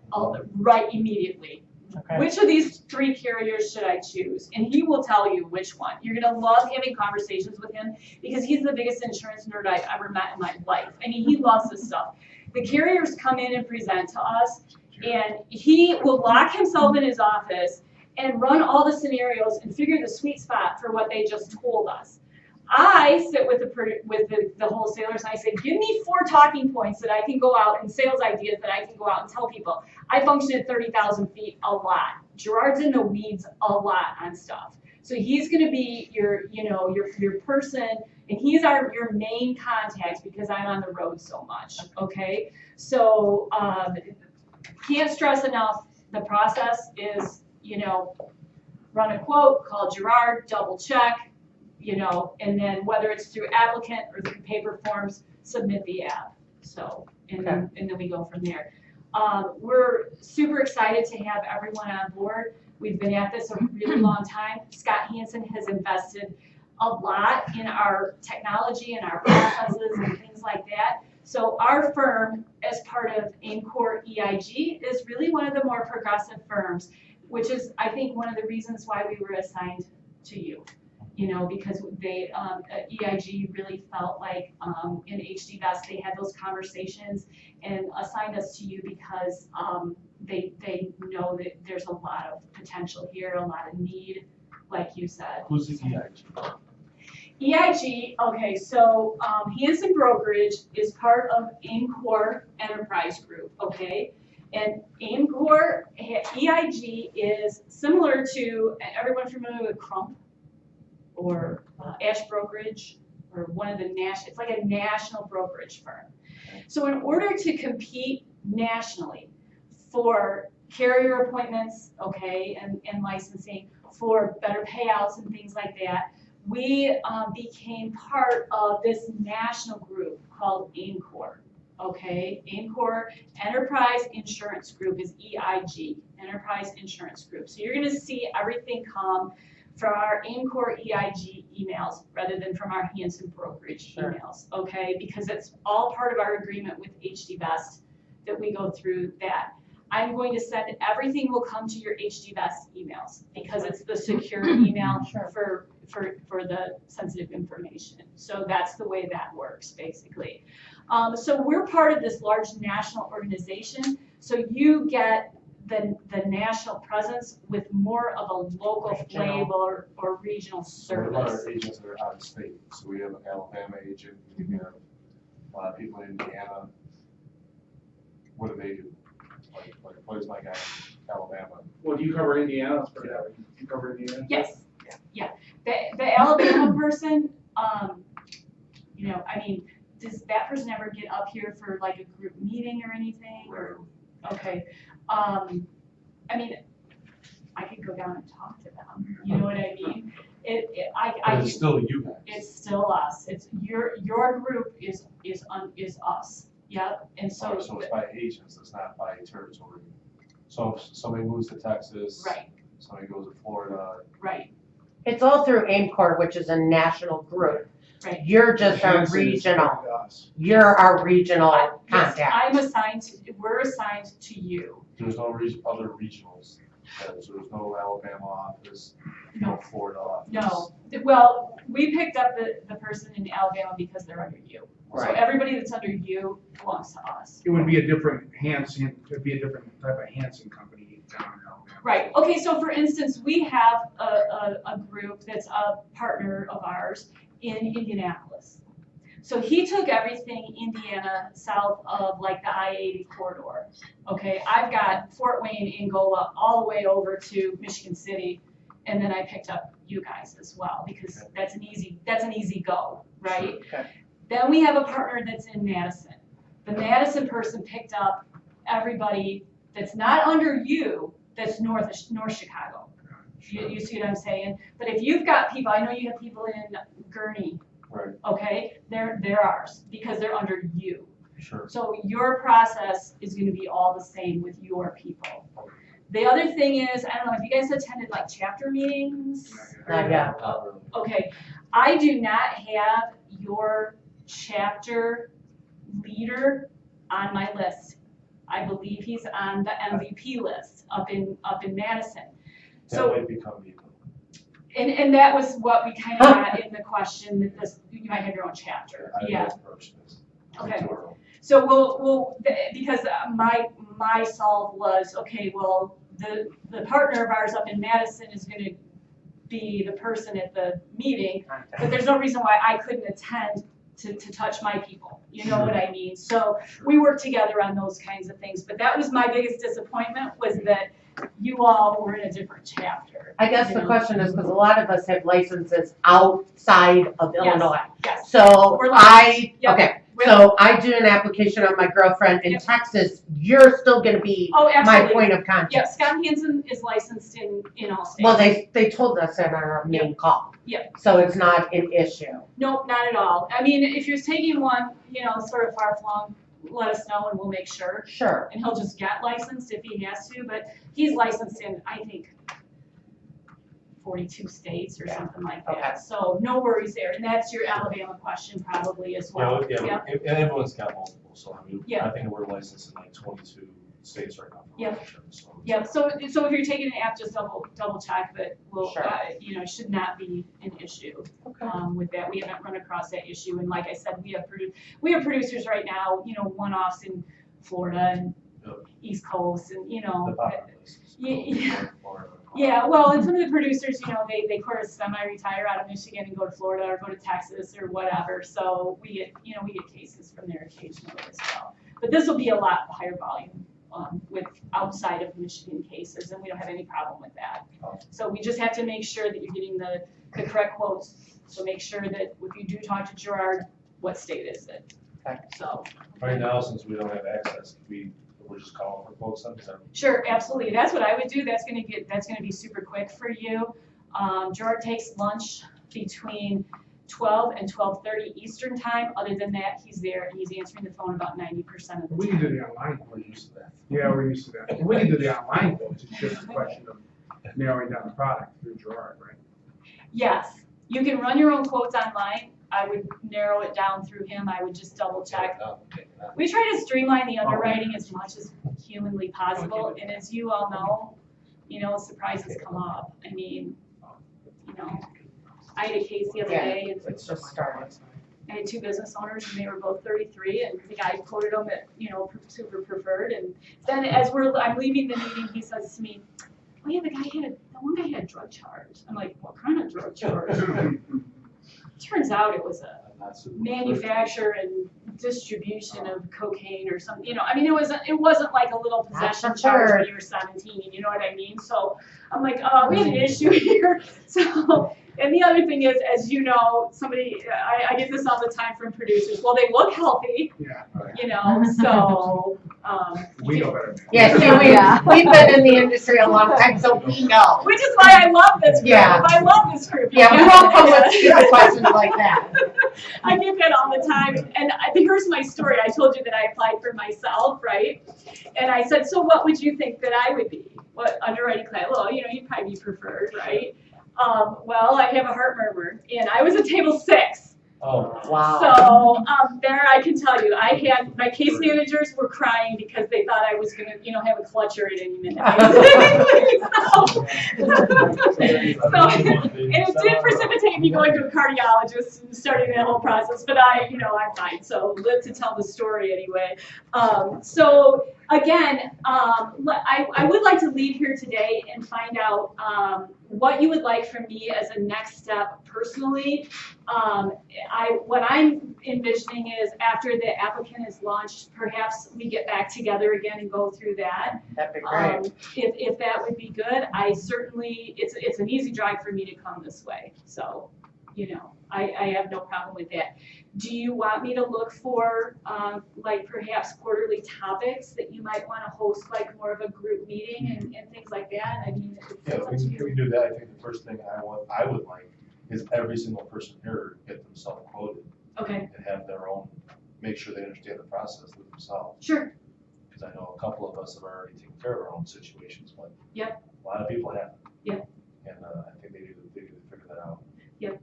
right immediately. Okay. Which of these 3 carriers should I choose? And he will tell you which one. You're going to love having conversations with him because he's the biggest insurance nerd I've ever met in my life. I mean, he loves this stuff. The carriers come in and present to us, and he will lock himself in his office and run all the scenarios and figure the sweet spot for what they just told us. I sit with the wholesalers and I say, give me 4 talking points that I can go out and sales ideas that I can go out and tell people. I function at 30,000 feet a lot. Gerard's in the weeds a lot on stuff. So he's going to be your person, and he's your main contact because I'm on the road so much. Okay. So can't stress enough. The process is, you know, run a quote, call Gerard, double check. You know, and then whether it's through applicant or through paper forms, submit the app. So, and then we go from there. We're super excited to have everyone on board. We've been at this a really long time. Scott Hansen has invested a lot in our technology and our processes and things like that. So our firm, as part of AIMCOR EIG, is really one of the more progressive firms, which is, I think, one of the reasons why we were assigned to you. You know, because they, EIG really felt like in HD Best, they had those conversations and assigned us to you because they know that there's a lot of potential here, a lot of need, like you said. Who's the EIG? EIG, okay, so Hanson Brokerage is part of AIMCOR Enterprise Group, okay? And AIMCOR, EIG is similar to, everyone familiar with Crump or Ash Brokerage or one of the national, it's like a national brokerage firm. So in order to compete nationally for carrier appointments, okay, and licensing, for better payouts and things like that, we became part of this national group called AIMCOR, okay? AIMCOR Enterprise Insurance Group is EIG, Enterprise Insurance Group. So you're gonna see everything come from our AIMCOR EIG emails rather than from our Hanson Brokerage emails, okay? Because it's all part of our agreement with HD Best that we go through that. I'm going to send, everything will come to your HD Best emails because it's the secure email for the sensitive information. So that's the way that works, basically. So we're part of this large national organization. So you get the national presence with more of a local flavor or regional So what about service. our agents that are out of state? So we have an Alabama agent, we have a lot of people in Indiana. What do they do? Like what is my guy in Alabama? Well, do you cover Indiana? You cover Indiana? Yes, yeah. The Alabama person, you know, I mean, does that person ever get up here for like a group meeting or anything? Or, okay. I mean, I could go down and talk to them. You know what I mean? But it's still you guys. It's still us. It's your group is us. Yep. And so. So it's by agents, it's not by territory. So if somebody moves to Texas. Right. Somebody goes to Florida. Right. It's all through AIMCOR, which is a national group. Right. You're just our Hanson is regional. part of us. You're our regional Yes, contact. we're assigned to you. There's no other regionals. So there's no Alabama office, no Florida office. No, well, we picked up the person in Alabama because they're under you. So Right. everybody that's under you belongs to us. It would be a different Hanson, it'd be a different type of Hanson company down in Alabama. Right, okay, so for instance, we have a group that's a partner of ours in Indianapolis. So he took everything Indiana south of like the I-80 corridor. Okay, I've got Fort Wayne, Angola, all the way over to Michigan City, and then I picked up you guys as well because that's an easy go, right? Okay. Then we have a partner that's in Madison. The Madison person picked up everybody that's not under you, that's north Chicago. You see what I'm saying? But if you've got people, I know you have people in Gurnee, Right, okay? They're ours because they're under you. sure. So your process is gonna be all the same with your people. The other thing is, I don't know, if you guys attended like chapter meetings? Not yet. Not really. Okay, I do not have your chapter leader on my list. I believe he's on the MVP list up in Madison. That So, might become you. and that was what we kind of got in the question, that this, you might have your own chapter, I yeah. didn't approach this. Okay. Editorial. So we'll, because my solve was, okay, well, the partner of ours up in Madison is gonna be the person at the meeting, but there's no reason why I couldn't attend to touch my people, you know what I mean? So we work together on those kinds of things, but that was my biggest disappointment, was that you all were in a different chapter. I guess you the know? question is, because a lot of us have licenses outside of Yes. Illinois. Yes. So We're licensed. Yep. okay, so I do an application on my girlfriend in Yep. Texas, you're still gonna be Oh, my absolutely. point of contact. Yeah, Scott Hansen is licensed in all states. Well, they told us that on our main call. Yep. So it's not an issue. Nope, not at all. I mean, if you're taking one, you know, sort of far flung, let us know and we'll make sure. Sure. And he'll just get licensed if he has to, but he's licensed in, I think, 42 states or something like that. Okay. So no worries there. And that's your Alabama question probably as well. Yeah, and everyone's got multiple so I mean, Yeah. I think we're licensed in like 22 states right now. Yeah. So Yep, so if you're taking an app, just double check that will, Sure. should not be an issue. Okay. With that, we haven't run across that issue, and like I said, we have producers right now, one-offs in Florida and Yep. East Coast, and, the popular license. Yeah. Florida. Yeah, well, and some of the producers, they sort of semi-retire out of Michigan and go to Florida or go to Texas or whatever, so we get cases from there occasionally as well. But this will be a lot higher volume, with outside of Michigan cases, and we don't have any problem with that. So we just have to make sure that you're getting the correct quotes, so make sure that if you do talk to Gerard, what state is it? Okay. So. Right now, since we don't have access, we're just calling for quotes, Sure, absolutely. That's what I would do. That's gonna be super quick for you. Gerard takes lunch between 12 and 12:30 Eastern time. Other than that, he's there and he's answering the phone about 90% of the We time. can do the online we're quote. used to that. Yeah, we're used to that. We can do the online quotes. It's just a question of narrowing down the product through Gerard, right? Yes, you can run your own quotes online. I would narrow it down through him. I would just double check. We try to streamline the underwriting as much as humanly possible, and as you all know, surprises come up. I mean, I had a case the other Yeah, day, and It's just starting. I had two business owners, and they were both 33, and the guy quoted them at, super preferred, and then as I'm leaving the meeting, he says to me, oh yeah, the one guy had a drug charge. I'm like, what kind of drug charge? Turns out it was a manufacture and distribution of cocaine or something, I mean, it wasn't like a little possession That's charge when absurd. you were 17, you know what I mean? So I'm like, we have an issue here. So, and the other thing is, as you know, I get this all the time from producers, well, they look healthy, Yeah. so, We know better. Yeah, see, we've been in the industry a long time, so we know. which is why I love this group. Yeah. I love this group. Yeah, we won't come with stupid questions like that. I get that all the time, and here's my story. I told you that I applied for myself, right? And I said, so what would you think that I would be? What underwriting class? Well, you'd probably be preferred, right? Well, I have a heart murmur, and I was at table 6. Oh. Wow. So there I can tell you, I had my case managers were crying because they thought I was gonna, have a clutcher at any minute. And it did precipitate me going to a cardiologist and starting that whole process, but I'm fine. So live to tell the story anyway. So again, I would like to leave here today and find out what you would like from me as a next step personally. What I'm envisioning is after the applicant is launched, perhaps we get back together again and go through that. That'd be great. If that would be good, I certainly, it's an easy drive for me to come this way. So, I have no problem with that. Do you want me to look for, like perhaps quarterly topics that you might want to host, like more of a group meeting and things like that? I mean, Yeah, it's up to we you. can do that. I think the first thing I would like is every single person here get themselves quoted Okay, and have their own, make sure they understand the process with themselves. sure. Because I know a couple of us have already taken care of our own situations, but Yep. a lot of people haven't. Yep. And I think they need to figure that out. So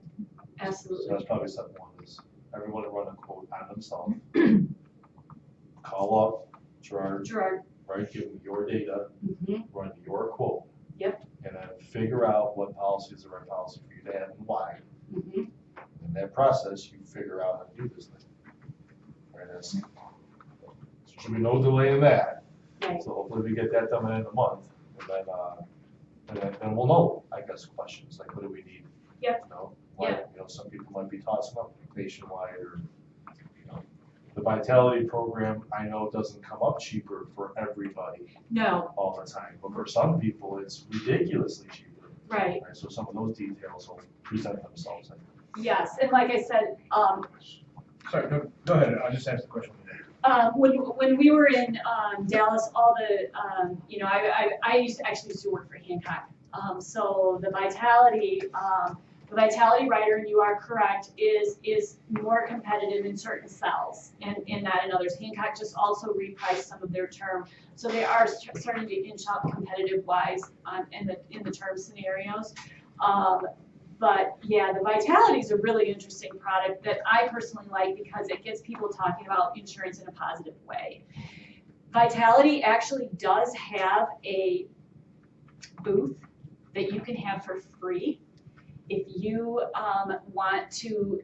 Absolutely. that's probably step one is everyone to run a quote on themselves. Call up Gerard, right, give them your data, run your quote. Yep. And then figure out what policy is the right policy for you to have and why. Mhm. In that process, you figure out how to do this thing. Right, should be no delay in that. Right. So hopefully we get that done in a month, and then we'll know, I guess, questions, like what do we need? Yep. Why, some people might be tossing up nationwide or, the Vitality program, I know doesn't come up cheaper for everybody No, all the time, but for some people, it's ridiculously cheaper. right. So some of those details will present themselves. Yes, and like I said, Sorry, go ahead. I'll just ask the question. when we were in Dallas, all the I used to work for Hancock. So the Vitality rider, and you are correct, is more competitive in certain cells and not in others. Hancock just also repriced some of their term, so they are starting to inch up competitive wise in the term scenarios. But yeah, the Vitality is a really interesting product that I personally like because it gets people talking about insurance in a positive way. Vitality actually does have a booth that you can have for free if you want to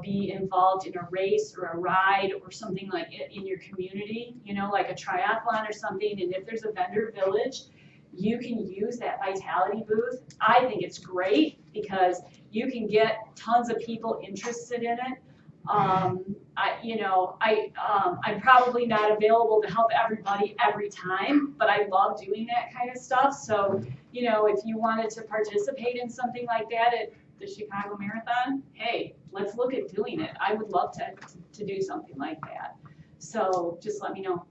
be involved in a race or a ride or something like it in your community, like a triathlon or something, and if there's a vendor village, you can use that Vitality booth. I think it's great because you can get tons of people interested in it. I'm probably not available to help everybody every time, but I love doing that kind of stuff. So, if you wanted to participate in something like that at the Chicago Marathon, hey, let's look at doing it. I would love to do something like that. So just let me know.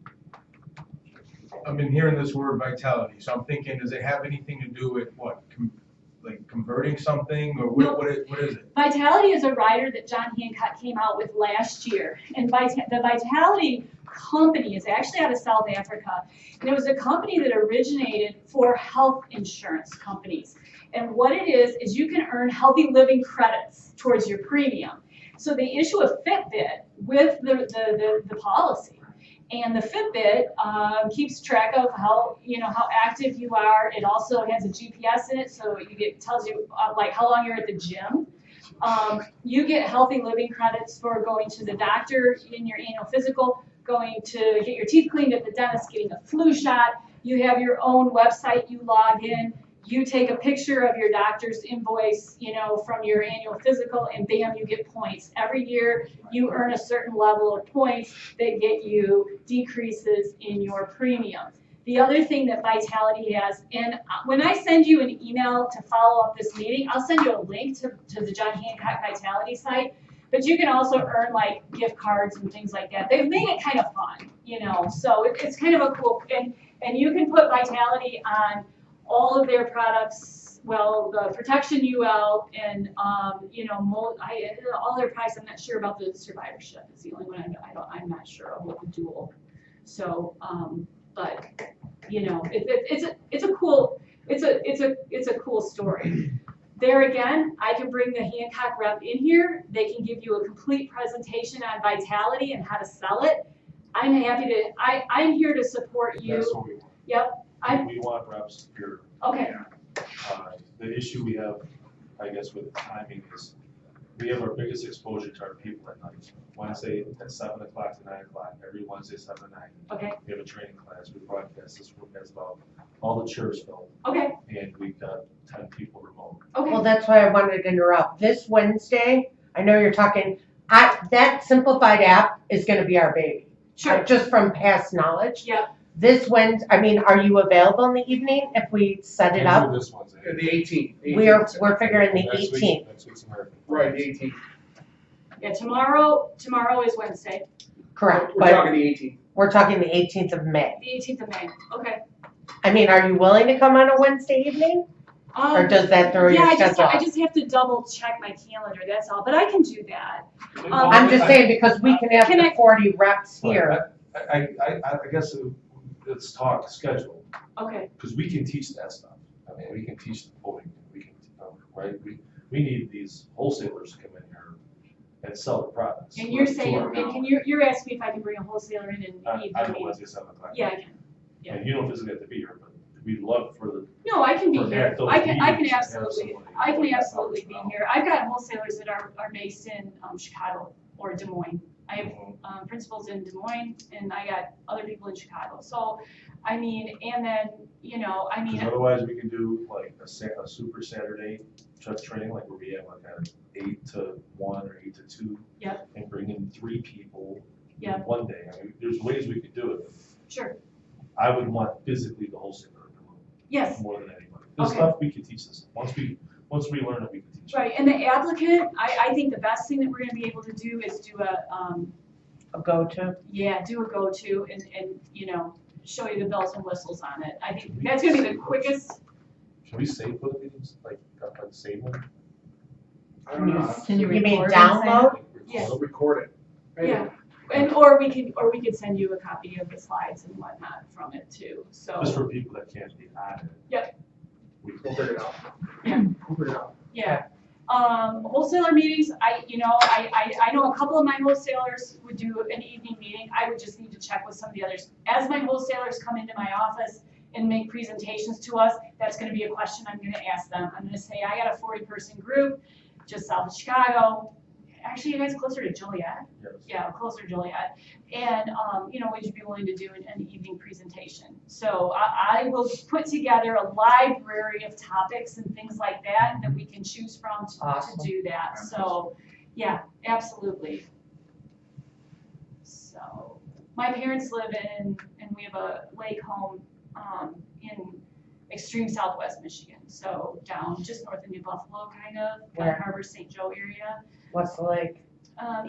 I've been hearing this word vitality, so I'm thinking, does it have anything to do with what? Like converting something, or what is it? Vitality is a rider that John Hancock came out with last year. And the Vitality company is actually out of South Africa. And it was a company that originated for health insurance companies. And what it is you can earn healthy living credits towards your premium. So they issue a Fitbit with the policy. And the Fitbit keeps track of how active you are. It also has a GPS in it, so tells you like how long you're at the gym. You get healthy living credits for going to the doctor in your annual physical, going to get your teeth cleaned at the dentist, getting a flu shot. You have your own website you log in. You take a picture of your doctor's invoice, from your annual physical, and bam, you get points. Every year, you earn a certain level of points that get you decreases in your premium. The other thing that Vitality has, and when I send you an email to follow up this meeting, I'll send you a link to the John Hancock Vitality site, but you can also earn like gift cards and things like that. They've made it kind of fun, so it's kind of a cool, and you can put Vitality on all of their products, the Protection UL and all their products. I'm not sure about the Survivorship. It's the only one I'm not sure of with the dual. So, but it's a cool story. There again, I can bring the Hancock rep in here. They can give you a complete presentation on Vitality and how to sell it. I'm happy to. I'm here to support you. That's what we want. Yep. We want reps here. Okay. The issue we have, I guess, with the timing is we have our biggest exposure to our people at night. Wednesday at 7 o'clock to 9 o'clock, every Wednesday 7 to 9. Okay. We have a training class. We broadcast this room as about all the chairs filled. Okay. And we've got 10 people remote. Okay. Well, that's why I wanted to interrupt. This Wednesday, I know you're talking, that simplified app is gonna be our baby. Sure. Just from past knowledge. Yep. This Wednesday, are you available in the evening if we set it up? This Wednesday. The 18th. We're figuring the Next week- 18th. Next week's American. Right, the 18th. Yeah, tomorrow is Wednesday, Correct, We're but talking the 18th. we're talking the 18th of May. the 18th of May. Okay. Are you willing to come on a Wednesday evening? Or does that throw your I schedule off? just have to double check my calendar, that's all, but I can do that. I'm just saying because we can have the 40 reps here. I guess let's talk schedule, Okay, because we can teach that stuff. I mean, we can teach the coding, we can, right? We need these wholesalers to come in here and sell the products. and you're to saying, our- and you're asking me if I can bring a wholesaler in and On meet on their the needs? Wednesday, 7 o'clock. Yeah, I can. yeah. And you don't physically have to be here, but we'd love for the. No, I can be for here. at those I can meetings to have absolutely, somebody I can like that absolutely be out. here. I've got wholesalers that are based in Chicago or Des Moines. I have Mhm. principals in Des Moines and I got other people in Chicago. So, I mean, and then, Because otherwise, we can do like a super Saturday truck training, like where we have like an 8 to 1 or 8 to 2. Yep. And bring in 3 people. in Yep. One day. I mean, there's ways we could do it. sure, I would want physically the wholesaler in the room yes. more than anybody. This Okay. stuff we can teach this. Once we learn it, we can teach it. Right, and the applicant, I think the best thing that we're gonna be able to do is do a Go-to. do a go-to and show you the bells and whistles on it. I think that's gonna be the quickest. Can we save for the meetings? Like save them? I don't know. Can you You mean record and send download? Like, record Yeah. I'll record it. Yeah, and or we could send you a copy of the slides and whatnot from it too, so. Just for people that can't be on it. Yep. We We'll figure it out. Yeah. We'll figure it out. Yeah. Wholesaler meetings, I know a couple of my wholesalers would do an evening meeting. I would just need to check with some of the others. As my wholesalers come into my office and make presentations to us, that's gonna be a question I'm gonna ask them. I'm gonna say, I got a 40-person group, just south of Chicago. Actually, you guys closer to Joliet? Yes. Yeah, closer to Joliet. And, would you be willing to do an evening presentation? So I will put together a library of topics and things like that that we can choose from to Awesome. do that. So, yeah, absolutely. So, my parents live and we have a lake home, in extreme southwest Michigan. So down just north of New Buffalo, kind of, Where? Harbor, St. Joe area. What's the lake?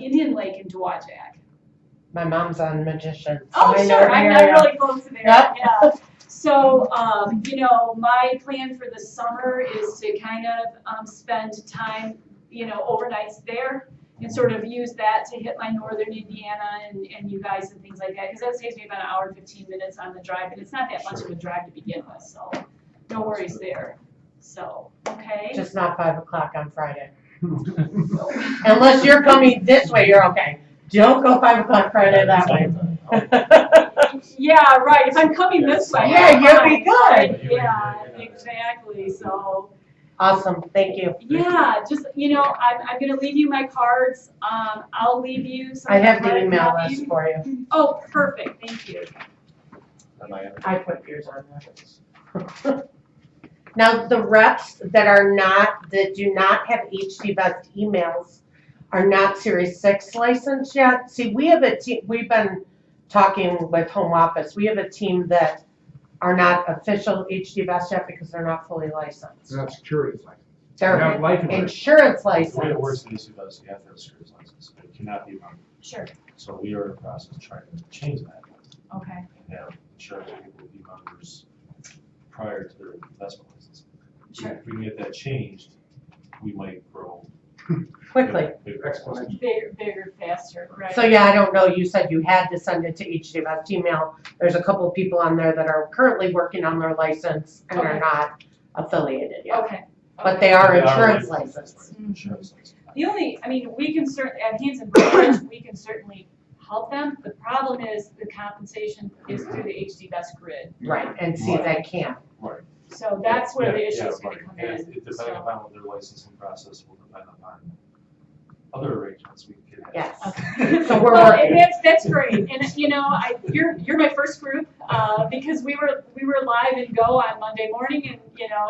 Indian Lake in Dowagiac. My mom's on Magician. So Oh, I know sure, the I'm area. really close to there, Yep. yeah. So, my plan for the summer is to kind of, spend time, overnights there and sort of use that to hit my northern Indiana and you guys and things like that, because that saves me about an hour and 15 minutes on the drive, and it's not that much of a drive to begin with, so no worries there. So, okay. Just not 5 o'clock on Friday. Unless you're coming this way, you're okay. Don't go 5 o'clock Friday that way. Yeah, right, if I'm coming this way. Yeah, I'm you'll be fine, good. right? Yeah, exactly, so. Awesome, thank you. Yeah, just, I'm gonna leave you my cards, I'll leave you some. I have the hard email copies. list for you. Oh, perfect, thank you. I put yours on there. Now, the reps that do not have HD Best emails are not Series 6 licensed yet. See, we have a team, we've been talking with home office, we have a team that are not official HD Best yet because they're not fully licensed. They're not securities license. They're They have life insurance. insurance The way it license. works in the issue does, you have to have a securities license, but it cannot be run. Sure, So we are in the process of trying to change that okay, and have insurance people be members prior to their investment license. sure. If we can get that changed, we might grow. Quickly. bigger. Exponential. Bigger, faster, right? So yeah, I don't know, you said you had to send it to HD Best email. There's a couple of people on there that are currently working on their license and are Okay. not affiliated yet. Okay. But they are They insurance licensed, licensed. right, insurance license. The only, we can at Hanson Brokerage, we can certainly help them. The problem is the compensation is through the HD Best grid. Right, and see, they can't. Right. So that's where the Yeah, issue is yeah, gonna right. come And in. it depending So- upon what their licensing process will depend upon other arrangements we can have. Yes. Okay. So we're Well, working. and that's great, and you're my first group, because we were live and go on Monday morning, and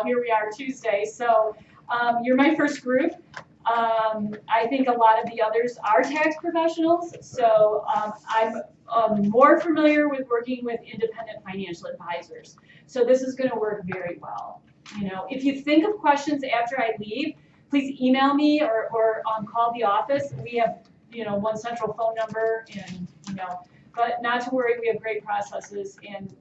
here we are Tuesday, so, you're my first group. I think a lot of the others are tax professionals, so, I'm more familiar with working with independent financial advisors. So this is gonna work very well. If you think of questions after I leave, please email me or call the office. We have, one central phone number and, but not to worry, we have great processes and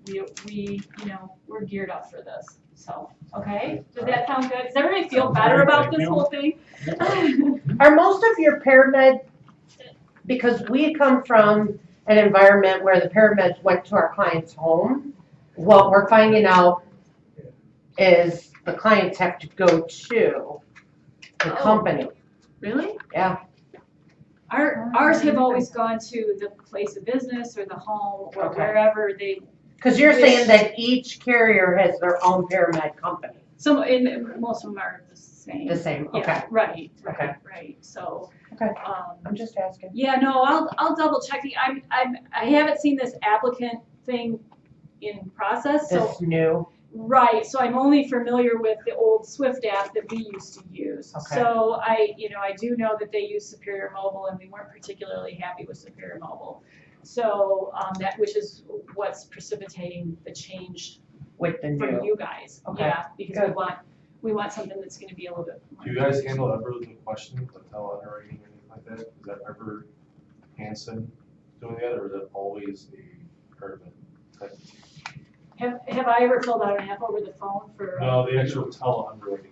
we're geared up for this. So, okay, does that sound good? Does everybody feel Sounds better great, about thank this you. whole thing? Are most of your paramed, because we come from an environment where the paramedics went to our client's home, what we're finding out is the clients have to go to the Oh. company. Really? Yeah. Ours have always gone to the place of business or the home or Okay. wherever they, Because you're saying that each carrier has their own paramed company. most of them are the same. The same, okay. Yeah, right, Okay. right, so. Okay. I'm just asking. Yeah, no, I'll double check. I haven't seen this applicant thing in process, so, This new, right, so I'm only familiar with the old Swift app that we used to use. Okay. So I do know that they use Superior Mobile and we weren't particularly happy with Superior Mobile. So, which is what's precipitating the change with the from new. you guys. Okay. Yeah, because Good. we want something that's gonna be a little bit. Do you guys handle ever the questions, like tele-underwriting or anything like that? Is that ever Hanson doing that, or is that always the Urban? Have I ever filled out an app over the phone for? No, the actual tele-underwriting,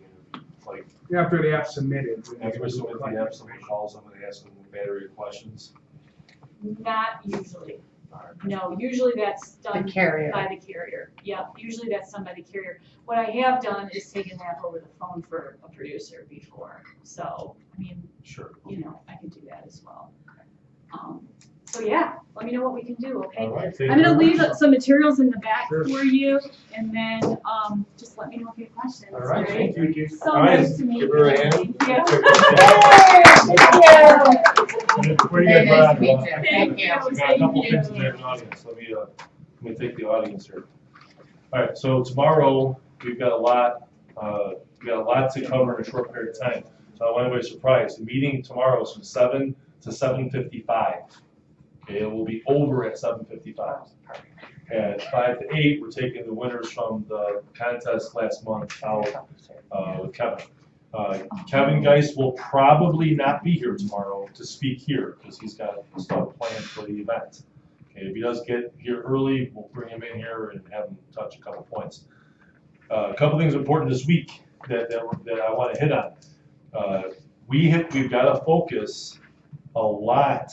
like, After the app's submitted. we after we have to submit collect the app, someone information. calls them and they ask them a battery of questions. Not usually. No, usually that's The done carrier. by the carrier. Yeah, usually that's done by the carrier. What I have done is taken that over the phone for a producer before. So, I mean, Sure. you know, I can do that as well. So yeah, let me know what we can do, okay? All right, thank I'm you gonna very leave much. some materials in the back Sure. for you, and then, just let me know if you have questions, All right, right? thank you. So All right, nice to meet give you. her a hand. Thank you. Before you Very guys nice run, to meet you. Thank Thank you. you. we got a couple things in the audience. Let me take the audience here. All right, so tomorrow, we've got a lot to cover in a short period of time. So I don't want anybody surprised. The meeting tomorrow is from 7 to 7:55. Okay, it will be over at 7:55. At 5 to 8, we're taking the winners from the contest last month out with Kevin. Kevin Geist will probably not be here tomorrow to speak here because he's got stuff planned for the event. Okay, if he does get here early, we'll bring him in here and have him touch a couple points. A couple things important this week that I want to hit on. We've got to focus a lot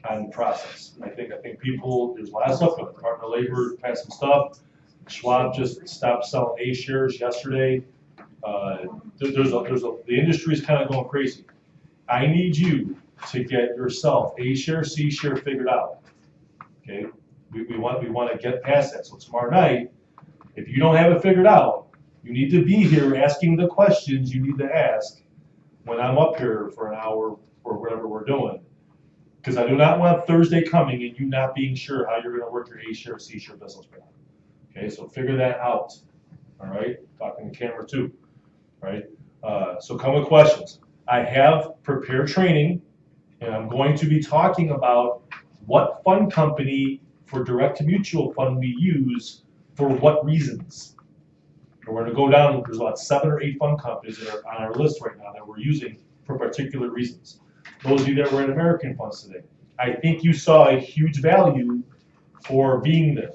on process. I think people, there's a lot of stuff going on. Department of Labor passed some stuff. Schwab just stopped selling A shares yesterday. The industry is kind of going crazy. I need you to get yourself A share, C share figured out. Okay, we want to get past that. So tomorrow night, if you don't have it figured out, you need to be here asking the questions you need to ask when I'm up here for an hour or whatever we're doing. Because I do not want Thursday coming and you not being sure how you're going to work your A share, C share business plan. Okay, so figure that out. All right, talking to camera too. Right, so come with questions. I have prepared training, and I'm going to be talking about what fund company for direct to mutual fund we use for what reasons. And we're going to go down. There's about 7 or 8 fund companies that are on our list right now that we're using for particular reasons. Those of you that were in American funds today, I think you saw a huge value for being there.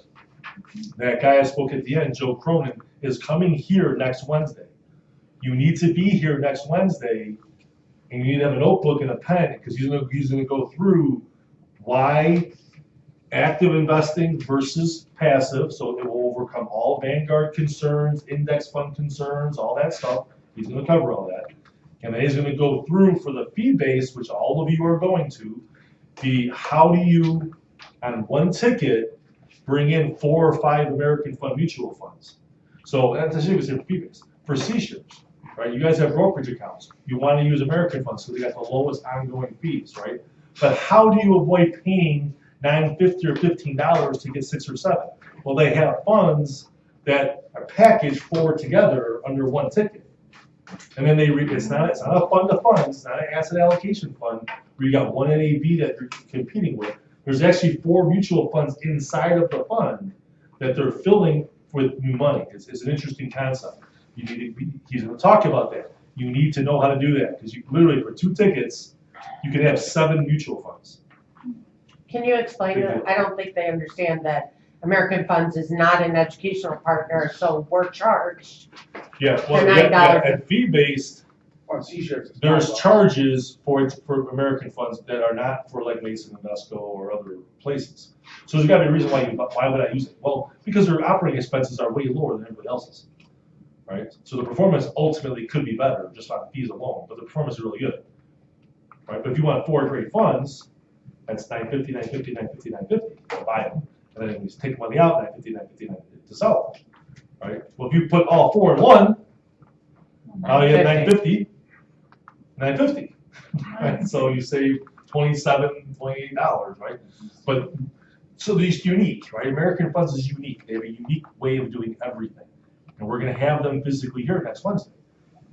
That guy I spoke at the end, Joe Cronin, is coming here next Wednesday. You need to be here next Wednesday, and you need to have a notebook and a pen because he's going to go through why active investing versus passive, so it will overcome all Vanguard concerns, index fund concerns, all that stuff. He's going to cover all that. And then he's going to go through for the fee base, which all of you are going to, be how do you, on one ticket, bring in 4 or 5 American fund mutual funds. So that's a fee base. For C-shares, right? You guys have brokerage accounts. You want to use American funds because they got the lowest ongoing fees, right? But how do you avoid paying $9.50 or $15 to get 6 or 7? Well, they have funds that are packaged 4 together under one ticket. And then it's not a fund of funds, it's not an asset allocation fund where you got one NAV that you're competing with. There's actually 4 mutual funds inside of the fund that they're filling with new money. It's an interesting concept. He's going to talk about that. You need to know how to do that because you literally for 2 tickets, you can have 7 mutual funds. Can you explain it? I don't think they understand that American Funds is not an educational partner, so we're charged. Yeah, well, The $9. and fee-based, On C-shares. it's there's $5. charges for American funds that are not for like Mason Invesco or other places. So there's got to be a reason why would I use it? Well, because their operating expenses are way lower than everybody else's, right? So the performance ultimately could be better just on fees alone, but the performance is really good, right? But if you want 4 great funds, that's $9.50, $9.50, $9.50, $9.50 to buy them, and then you just take money out, $9.50, $9.50, $9.50 to sell them, right? Well, if you put all 4 in one, now you have $9.50, $9.50. Right? So you save $27, $28, right? But so these unique, right? American Funds is unique. They have a unique way of doing everything, and we're going to have them physically here next Wednesday.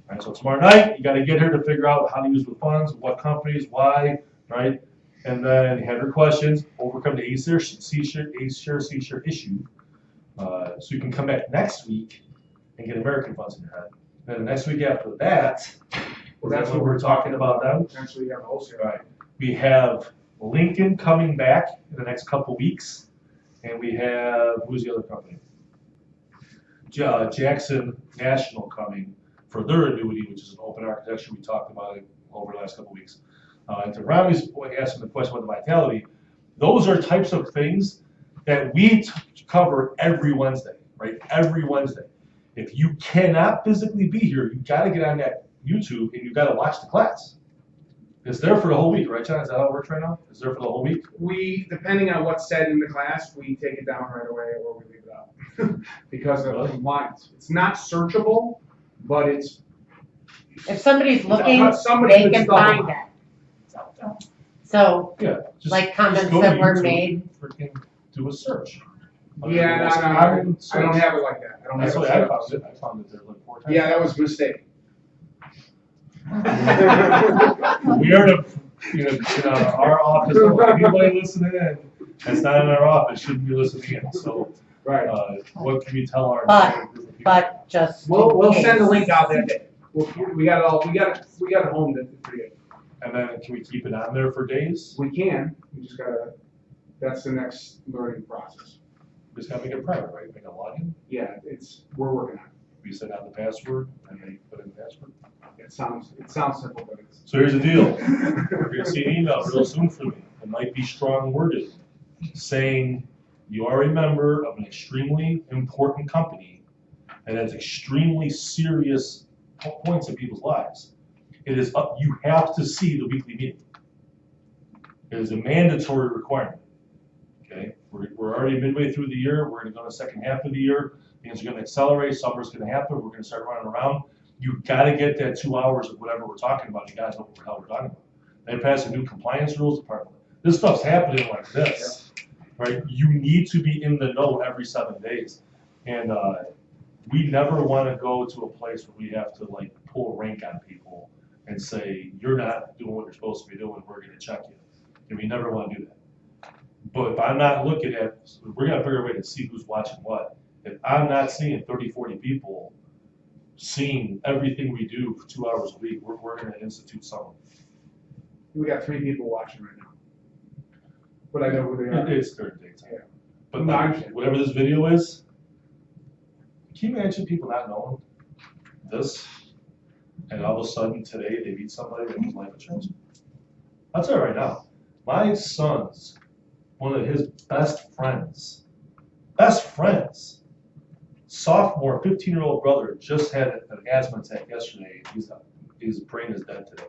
Right? So tomorrow night, you got to get here to figure out how to use the funds, what companies, why, right? And then have your questions, overcome the A share, C share issue, so you can come back next week and get American Funds in your head. And then the next week after that, that's what we're talking about then. Potentially have a wholesale. Right. We have Lincoln coming back in the next couple weeks, and we have, who's the other company? Jackson National coming for their annuity, which is an open architecture. We talked about it over the last couple weeks. And to Rami's asking the question about the vitality, Those are types of things that we cover every Wednesday, right? Every Wednesday. If you cannot physically be here, you gotta get on that YouTube and you gotta watch the class. It's there for the whole week, right, John? Is that how it works right now? It's there for the whole week? We, depending on what's said in the class, we take it down right away or we leave it up because of compliance. It's not searchable, but it's. If somebody's looking, Somebody they could can double find it. it. So, Yeah. just- like just comments go to that were YouTube made. and freaking do a search. Yeah, no, I don't have it like that. I don't That's have what it I set up. found it. I found it there like 4 times. Yeah, that was a mistake. We are the, our office, anybody listening in, that's not in our office shouldn't be listening in, so, Right. what can we tell our? But- group of people? But just. We'll in send the case. link out that day. We got it all, we got it home to create. And then can we keep it on there for days? We can, we just gotta, that's the next learning process. Just gotta make it private, right? Make a login, Yeah, we're working on we send out the password, and they put in the password. it. It sounds simple, but it's. So here's the deal, you're gonna see an email real soon from me, it might be strong worded, saying you are a member of an extremely important company, and has extremely serious points in people's lives. It is up, you have to see the weekly meeting. It is a mandatory requirement, okay? We're already midway through the year, we're gonna go to the second half of the year, things are gonna accelerate, summer's gonna happen, we're gonna start running around. You gotta get that 2 hours of whatever we're talking about, you guys know what the hell we're talking about. They passed a new compliance rules department. This stuff's happening like this, right? You need to be in the know every 7 days. And we never wanna go to a place where we have to like pull rank on people and say, you're not doing what you're supposed to be doing, we're gonna check you. And we never wanna do that. But if I'm not looking at, we're gonna figure a way to see who's watching what. If I'm not seeing 30, 40 people seeing everything we do for 2 hours a week, we're gonna institute something. We got 3 people watching right now. But I know who they are. It's third daytime. Yeah. But No, I like, understand. whatever this video is, can you imagine people not knowing this? And all of a sudden today they meet somebody that needs life insurance? I'll tell you right now, my son's, one of his best friends, sophomore, 15-year-old brother just had an asthma attack yesterday. His brain is dead today.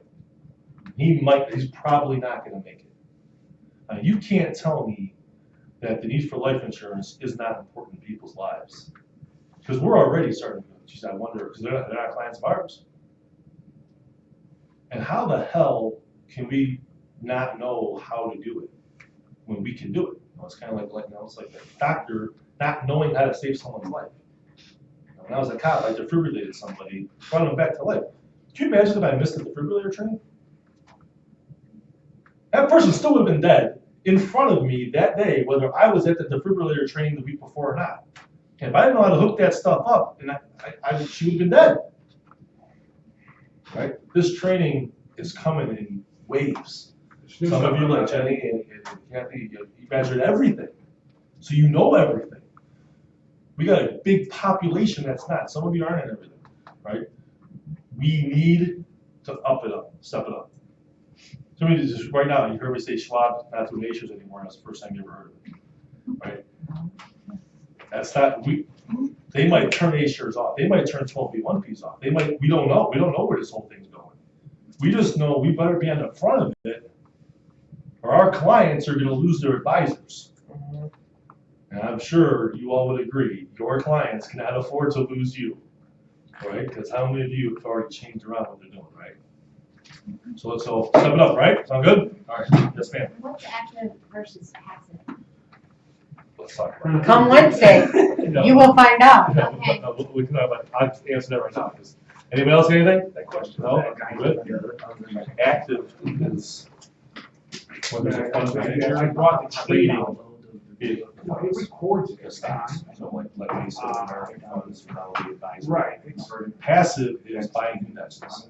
He's probably not gonna make it. You can't tell me that the need for life insurance is not important in people's lives. Because we're already starting to, geez, I wonder, because they're not clients of ours. And how the hell can we not know how to do it when we can do it? It's kind of like it's like a doctor not knowing how to save someone's life. When I was a cop, I defibrillated somebody, brought them back to life. Can you imagine if I missed the defibrillator training? That person still would have been dead in front of me that day, whether I was at the defibrillator training the week before or not. And if I didn't know how to hook that stuff up, and she would have been dead. Right? This training is coming in waves. Some of you, like Jenny and Kathy, you guys are in everything. So you know everything. We got a big population that's not. Some of you aren't in everything, right? We need to step it up. Somebody just right now, you heard me say Schwab not doing A-shares anymore. That's the first time you ever heard of it, right? That's not, they might turn A-shares off. They might turn 12B1Ps off. We don't know. We don't know where this whole thing's going. We just know we better be on the front of it or our clients are gonna lose their advisors. And I'm sure you all would agree, your clients cannot afford to lose you, right? Because how many of you have already changed around what they're doing, right? So let's all step it up, right? Sound good? All right, yes ma'am. What's active versus passive? Let's talk about it. Come Wednesday, No, you will find out. no, no, we can, I'll answer that right now. Anybody else have anything? That question? No? Good? Active is when there's a fund manager, I brought the trading. It records it. Stocks, so like we said, American funds, Fidelity Advisor. Right. Passive is buying indexes.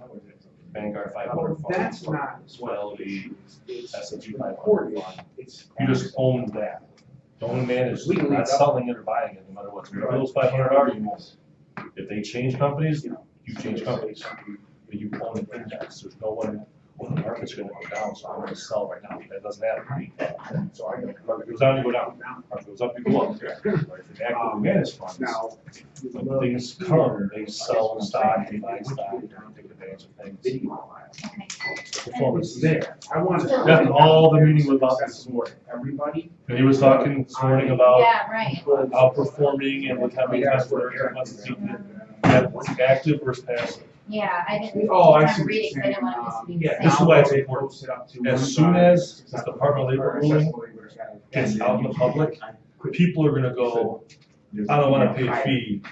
Vanguard 500 fund. That's not. Fidelity, It's S&P 500 recorded. fund. It's. You just own that. Don't manage, We can leave not it up. selling it or buying it, no matter what. Whatever those 500 are, you own. If they change companies, you change companies. But you own an index. There's no one well, the market's gonna go down, so I'm gonna sell right now. That doesn't happen. So I Market goes down, you go down. Market goes up, you go up. Right? If it's actively managed funds, now. when things come, they sell stock, they buy stock, they take advantage of things. Okay. The performance is there. I wanted. That's all the meeting was about this morning. Everybody. And he was talking this morning about Yeah, right. outperforming and what how many times we're active versus passive. Yeah, I didn't, Oh, I I'm see what reading, you're I didn't want to miss Yeah, the this is same. why it's important. As soon as this Department of Labor ruling gets out in the public, people are gonna go, I don't wanna pay a fee.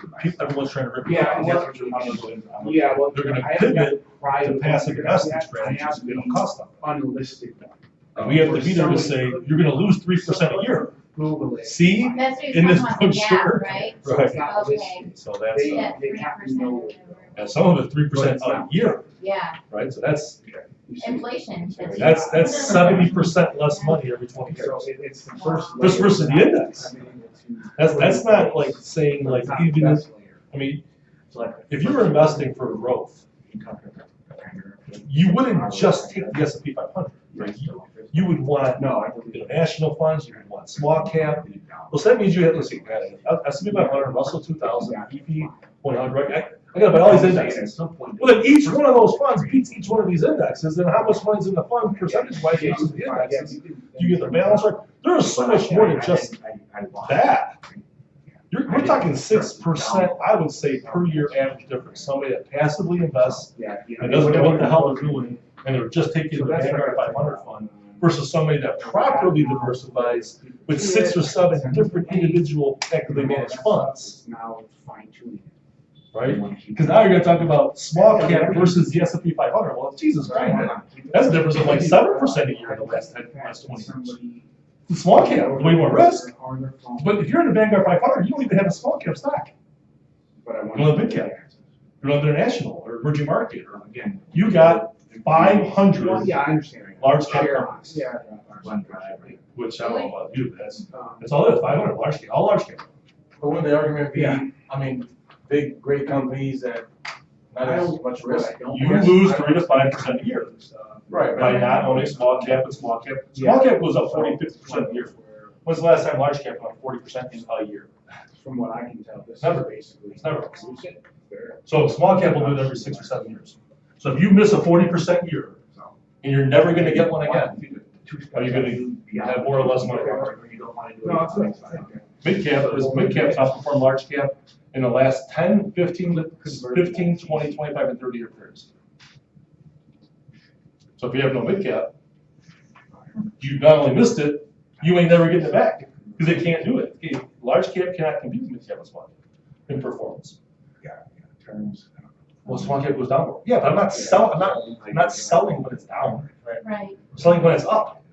Everyone's trying to rip it Yeah, off. well, That's what I'm doing. Yeah, well. They're gonna I haven't got pivot pride to of passive looking at investment that. I strategies, have they don't the cost them. unlisted one. And we have to be there to say, you're gonna lose 3% a year. Google it. See? That's what In you're this talking about, the gap, brochure. right? So it's not Okay. listed. So that's, They- That they 3% have to know. and some of it 3% a year, Yeah, right? So that's, inflation. that's 70% less money every 20 So years. it's the first. Just layer. versus the index. That's not like saying like It's not the even, best layer. I mean, if you were investing for growth, you wouldn't just take the S&P 500, right? You would want international funds, you would want small cap. Well, so that means you have to see, S&P 500, Russell 2000, EP 100, right? I gotta buy all these indexes. Well, then each one of those funds beats each one of these indexes, and how much money's in the fund percentage-wise each of the indexes? You get the balance right. There's so much more than just that. We're talking 6%, I would say, per year average difference. Somebody that passively invests and doesn't know what the hell they're doing, and they're just taking the Vanguard 500 fund, versus somebody that properly diversifies with 6 or 7 different individual actively managed funds, Now fine tuning. right? Because now you're gonna talk about small cap versus the S&P 500. Well, Jesus Christ, man, that's a difference of like 7% a year in the last 20 years. The small cap, way more risk. But if you're in the Vanguard 500, you don't even have a small cap stock. But I You don't have big cap. You don't have international or emerging market. Or again, you got 500 Yeah, I understand. large cap Share. companies. Yeah. Which I don't know about you, that's all it is, 500 large cap, all large cap. But would the argument be, Yeah. I mean, big, great companies that not as much risk? You lose 3 to 5% a year. Right, By right. not owning small cap and small cap. Small cap goes up 40, 50% a year. When's the last time large cap went up 40% a year? From what I can tell, this is Never. basically. It's never. So small cap will do it every 6 or 7 years. So if you miss a 40% year, and you're never gonna get one again, are you gonna have more or less money? No, it's fine. Mid cap's outperformed large cap in the last 10, 15, 20, 25, and 30 year periods. So if you have no mid cap, you not only missed it, you ain't never getting it back, because they can't do it. Okay, large cap cannot compete with mid cap and small cap in performance. Terms. Well, small cap goes downward. Yeah, but I'm not selling, I'm not selling when it's down. Right. I'm selling when it's up.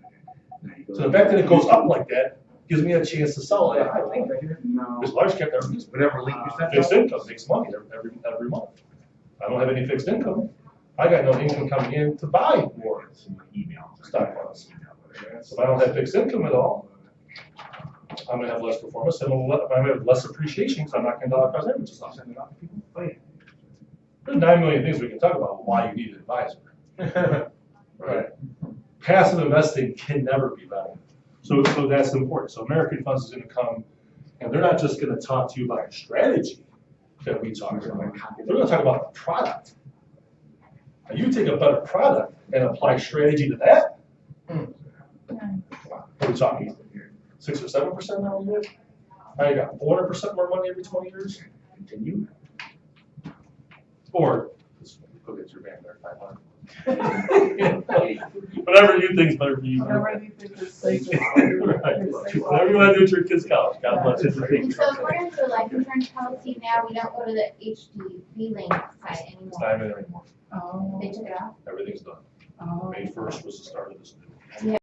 So the fact that it goes up like that gives me a chance to sell it. I think No. because large cap never gets Whatever link you sent. fixed income makes money every month. I don't have any fixed income. I got no income coming in to buy more stock funds. So if I don't have fixed income at all, I'm gonna have less performance and I'm gonna have less appreciation because I'm not gonna dollar cost average stock. There's 9 million things we can talk about why you need an advisor. Right. Passive investing can never be better. So that's important. So American Funds is gonna come, and they're not just gonna talk to you about a strategy that we talk about. They're gonna talk about the product. Now, you take a better product and apply strategy to that. What are we talking? 6 or 7% now a year? Now you got 400% more money every 20 years? Continue. Or, just go get your Vanguard 500. Whatever you think's better for you. Whatever you think is safe. Right. Whatever you want to do at your kid's college, God bless you. And so according to life insurance policy now, we don't go to the HDB link site It's not anymore. even anymore. Oh, They took it off? Everything's done. oh. May 1st was the start of this new.